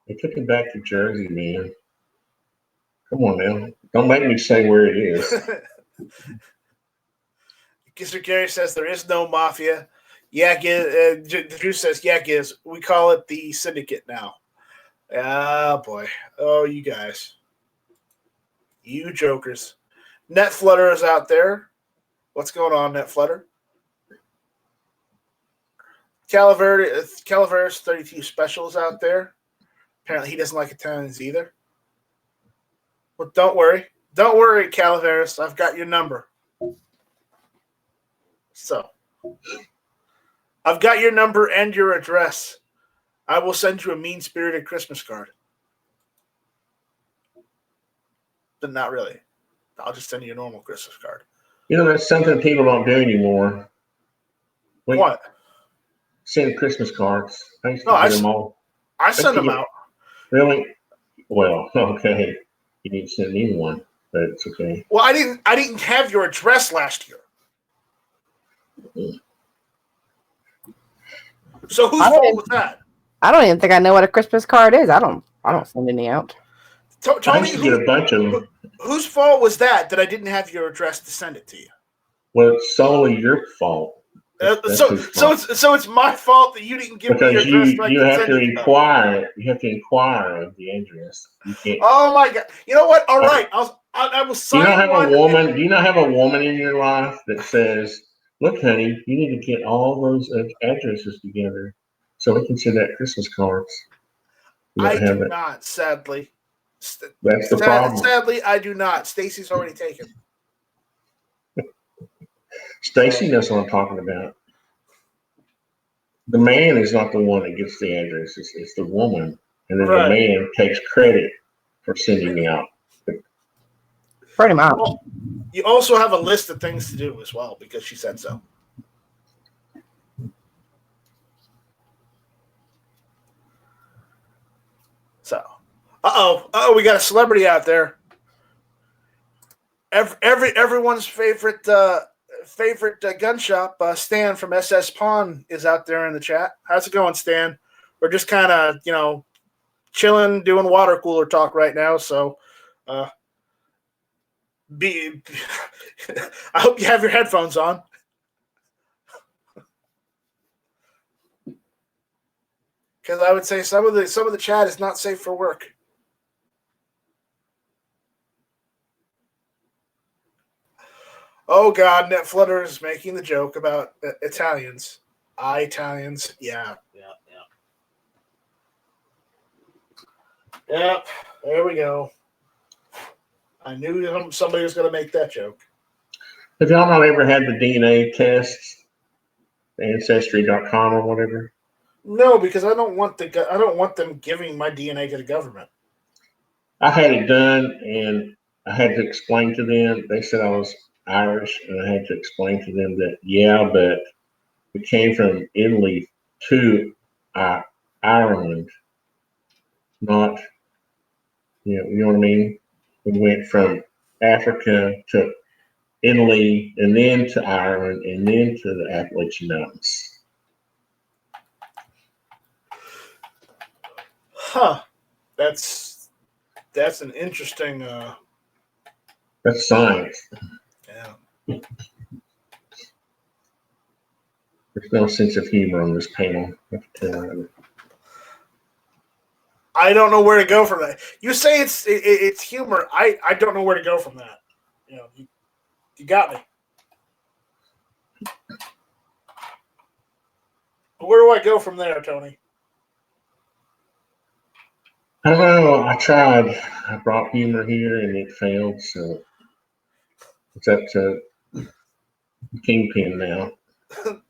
They took him back to Jersey, man. Come on now. Don't make me say where it is. Kisser Gary says there is no mafia. Yeah, Drew says, yeah, Giz. We call it the syndicate now. Ah, boy. Oh, you guys. You jokers. Net Flutter is out there. What's going on, Net Flutter? Calaveras 32 Special is out there. Apparently he doesn't like Italians either. Well, don't worry. Don't worry, Calaveras. I've got your number. So, I've got your number and your address. I will send you a mean-spirited Christmas card. But not really. I'll just send you a normal Christmas card. That's something people don't do anymore. What? Send Christmas cards. I used to get them all. I send them out. Really? Well, okay. You need to send me one, but it's okay. Well, I didn't have your address last year. Mm-hmm. So whose fault was that? I don't even think I know what a Christmas card is. I don't send any out. I used to get a bunch of them. Whose fault was that I didn't have your address to send it to you? Well, it's solely your fault. So it's my fault that you didn't give me your address. You have to inquire. You have to inquire of the address. You can't. Oh my God! You know what? All right, I will sign. Do you not have a woman in your life that says, "Look, honey, you need to get all those addresses together so we can send out Christmas cards"? I do not, sadly. That's the problem. Sadly, I do not. Stacy's already taken. Stacy knows what I'm talking about. The man is not the one that gets the address. It's the woman. And then the man takes credit for sending out. Pretty much. Well, you also have a list of things to do as well because she said so. So, we got a celebrity out there. Everyone's favorite gun shop, Stan from SS Pawn, is out there in the chat. How's it going, Stan? We're just kind of chilling, doing water cooler talk right now. So, I hope you have your headphones on. Because I would say some of the chat is not safe for work. Oh God, NetFlutter is making the joke about Italians. Italians, yeah. Yep, there we go. I knew somebody was going to make that joke. Have y'all not ever had the DNA tests, Ancestry.com or whatever? No, because I don't want them giving my DNA to the government. I had it done, and I had to explain to them. They said I was Irish, and I had to explain to them that but we came from Italy to Ireland, not you know what I mean. We went from Africa to Italy, and then to Ireland, and then to the Appalachian Mountains. Huh. That's an interesting. That's science. Yeah. There's no sense of humor on this panel. I don't know where to go from that. You say it's humor. I don't know where to go from that. You got me. Where do I go from there, Tony? I don't know. I tried. I brought humor here, and it failed. So it's up to Kingpin now.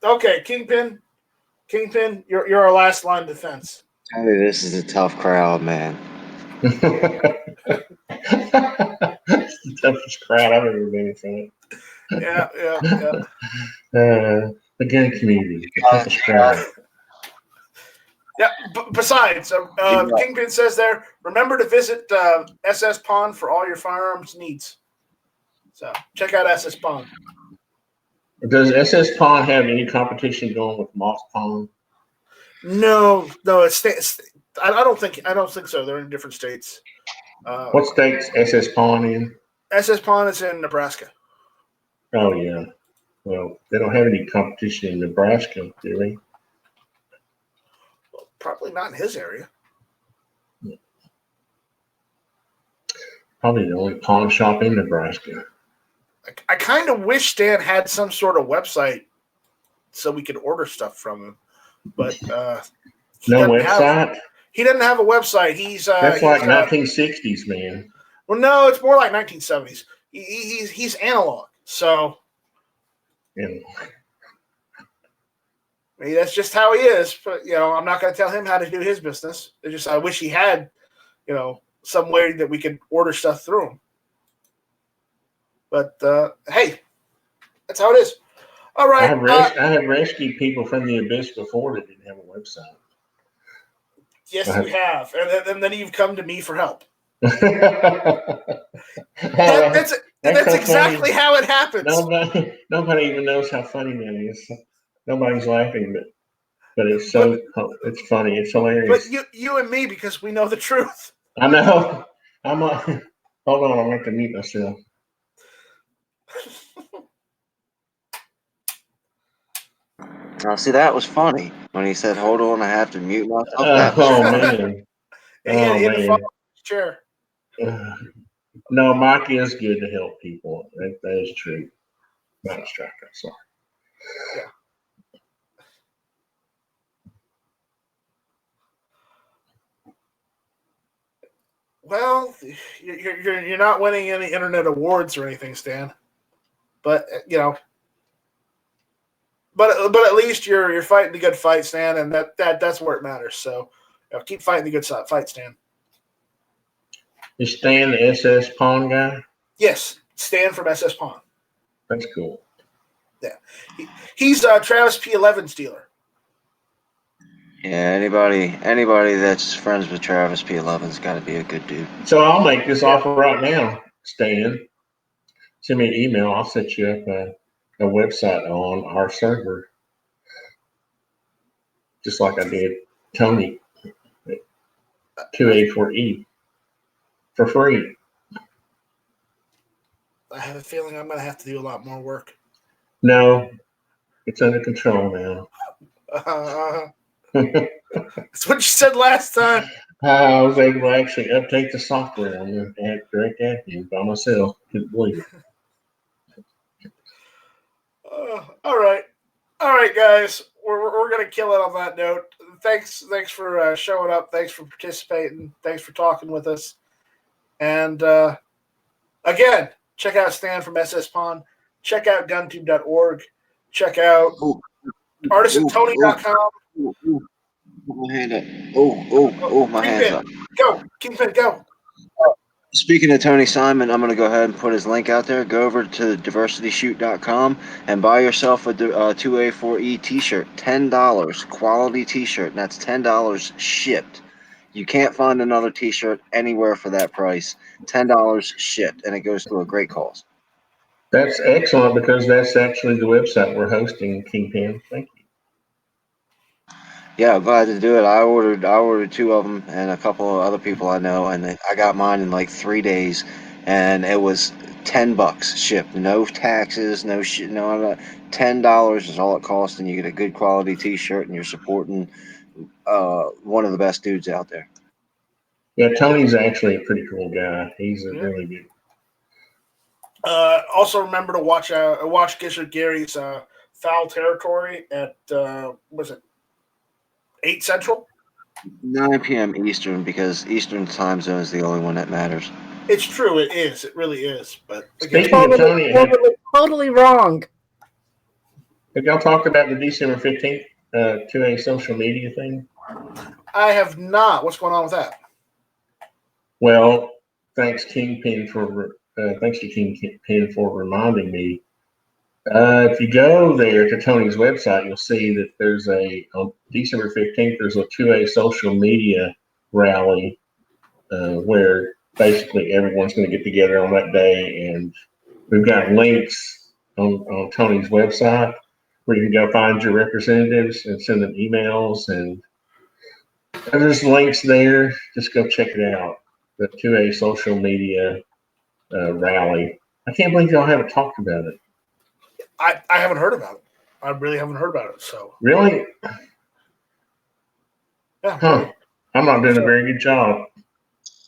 Okay, Kingpin, you're our last line of defense. Tony, this is a tough crowd, man. It's the toughest crowd I've ever been in front of. Yeah. The gun community, the toughest crowd. Yeah. Besides, Kingpin says there, remember to visit SS Pawn for all your firearms needs. So check out SS Pawn. Does SS Pawn have any competition going with Moss Pawn? No. It's I don't think so. They're in different states. What state's SS Pawn in? SS Pawn is in Nebraska. Oh yeah. Well, they don't have any competition in Nebraska, do they? Well, probably not in his area. Probably the only pawn shop in Nebraska. I kind of wish Stan had some sort of website so we could order stuff from him, but no website. He doesn't have a website. That's like 1960s, man. Well, no, it's more like 1970s. He's analog, so that's just how he is. But I'm not going to tell him how to do his business. It's just I wish he had, some way that we could order stuff through him. But hey, that's how it is. All right. I have rescued people from the abyss before that didn't have a website. Yes, you have, and then you've come to me for help. That's exactly how it happens. Nobody even knows how funny that is. Nobody's laughing, but it's it's funny. It's hilarious. But you and me, because we know the truth. I know. Hold on. I'm going to mute myself. Now, see, that was funny when he said, "Hold on, I have to mute myself." Man. He had to fall off his chair. No, Mike is good to help people. That is true. Not a striker. Sorry. Yeah. Well, you're not winning any internet awards or anything, Stan. But but at least you're fighting the good fight, Stan, and that's where it matters. So keep fighting the good fight, Stan. Is Stan the SS Pawn guy? Yes, Stan from SS Pawn. That's cool. Yeah, he's Travis P11's dealer. Yeah, anybody that's friends with Travis P11's got to be a good dude. So I'll make this offer right now, Stan. Send me an email. I'll set you up a website on our server, just like I did Tony, 2A4E, for free. I have a feeling I'm going to have to do a lot more work. No, it's under control now. That's what you said last time. I was able to actually update the software on the direct admin by myself. Couldn't believe it. All right, guys. We're gonna kill it on that note. Thanks for showing up. Thanks for participating. Thanks for talking with us. And again, check out Stan from SS Pawn. Check out GunTube.org. Check out ArtisanTony.com. My hand up. My hand's up. Go, Kingpin, go. Speaking of Tony Simon, I'm going to go ahead and put his link out there. Go over to diversityshoot.com and buy yourself a 2A4E t-shirt. $10. Quality t-shirt. And that's $10 shipped. You can't find another t-shirt anywhere for that price. $10 shipped. And it goes to a great cause. That's excellent because that's actually the website we're hosting, Kingpin. Thank you. Yeah, I'm glad to do it. I ordered 2 of them and a couple of other people I know, and I got mine in like 3 days, and it was $10 shipped. No taxes, no shit, no. $10 is all it costs, and you get a good quality T-shirt, and you're supporting one of the best dudes out there. Yeah, Tony's actually a pretty cool guy. He's a really good. Also, remember to watch Gizzard Gary's Foul Territory at was it 8 Central? 9 p.m. Eastern, because Eastern time zone is the only one that matters. It's true. It is. It really is. But again, Tony, totally wrong. Have y'all talked about the December 15th 2A social media thing? I have not. What's going on with that? Well, thanks Kingpin for reminding me. If you go there to Tony's website, you'll see that there's on December 15th, there's a 2A social media rally where basically everyone's going to get together on that day. And we've got links on Tony's website where you can go find your representatives and send them emails. And there's links there. Just go check it out. The 2A social media rally. I can't believe y'all haven't talked about it. I haven't heard about it. I really haven't heard about it. So really, yeah. Huh. I'm not doing a very good job.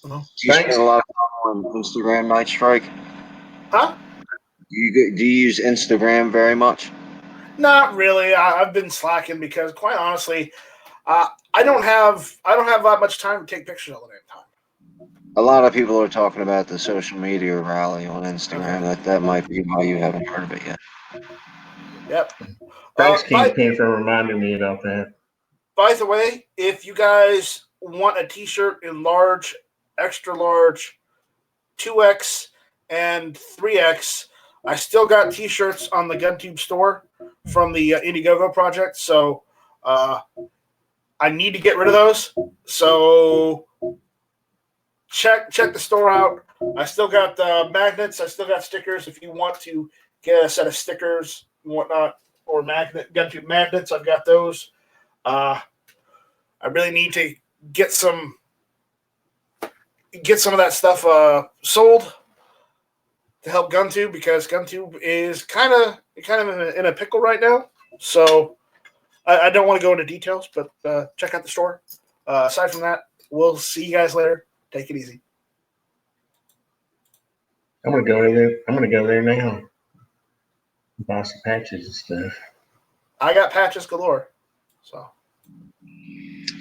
Do you spend a lot of time on Instagram, Night Strike? Huh? Do you use Instagram very much? Not really. I've been slacking because, quite honestly, I don't have that much time to take pictures all the damn time. A lot of people are talking about the social media rally on Instagram. That might be why you haven't heard of it yet. Yep. Thanks, Kingpin, for reminding me about that. By the way, if you guys want a T-shirt in large, extra large, 2X, and 3X, I still got T-shirts on the GunTube store from the Indiegogo project, so I need to get rid of those. So check the store out. I still got magnets. I still got stickers. If you want to get a set of stickers and whatnot, or GunTube magnets, I've got those. I really need to get some of that stuff sold to help GunTube, because GunTube is kind of in a pickle right now. So I don't want to go into details, but check out the store. Aside from that, we'll see you guys later. Take it easy. I'm gonna go there. I'm gonna go there now. Buy some patches and stuff. I got patches galore. So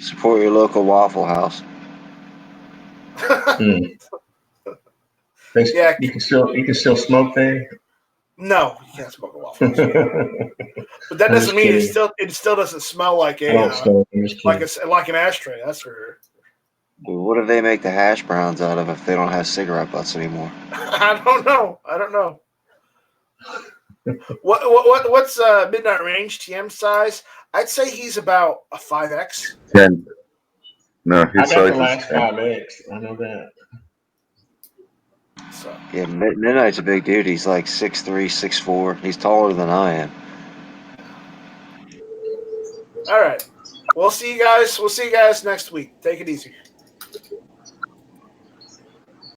support your local Waffle House. Yeah, you can still smoke there. No, you can't smoke a waffle ice. But that I'm doesn't just mean kidding. it still doesn't smell like I don't smoke. I'm just kidding. like an ashtray. That's for sure. Dude, what do they make the hash browns out of if they don't have cigarette butts anymore? I don't know. What's Midnight Range TM size? I'd say he's about a 5X. 10. No, I his got the size last is 10. 5X. I know that. So Yeah, Midnight's a big dude. He's like 6'3", 6'4". He's taller than I am. all right. We'll see you guys next week. Take it easy.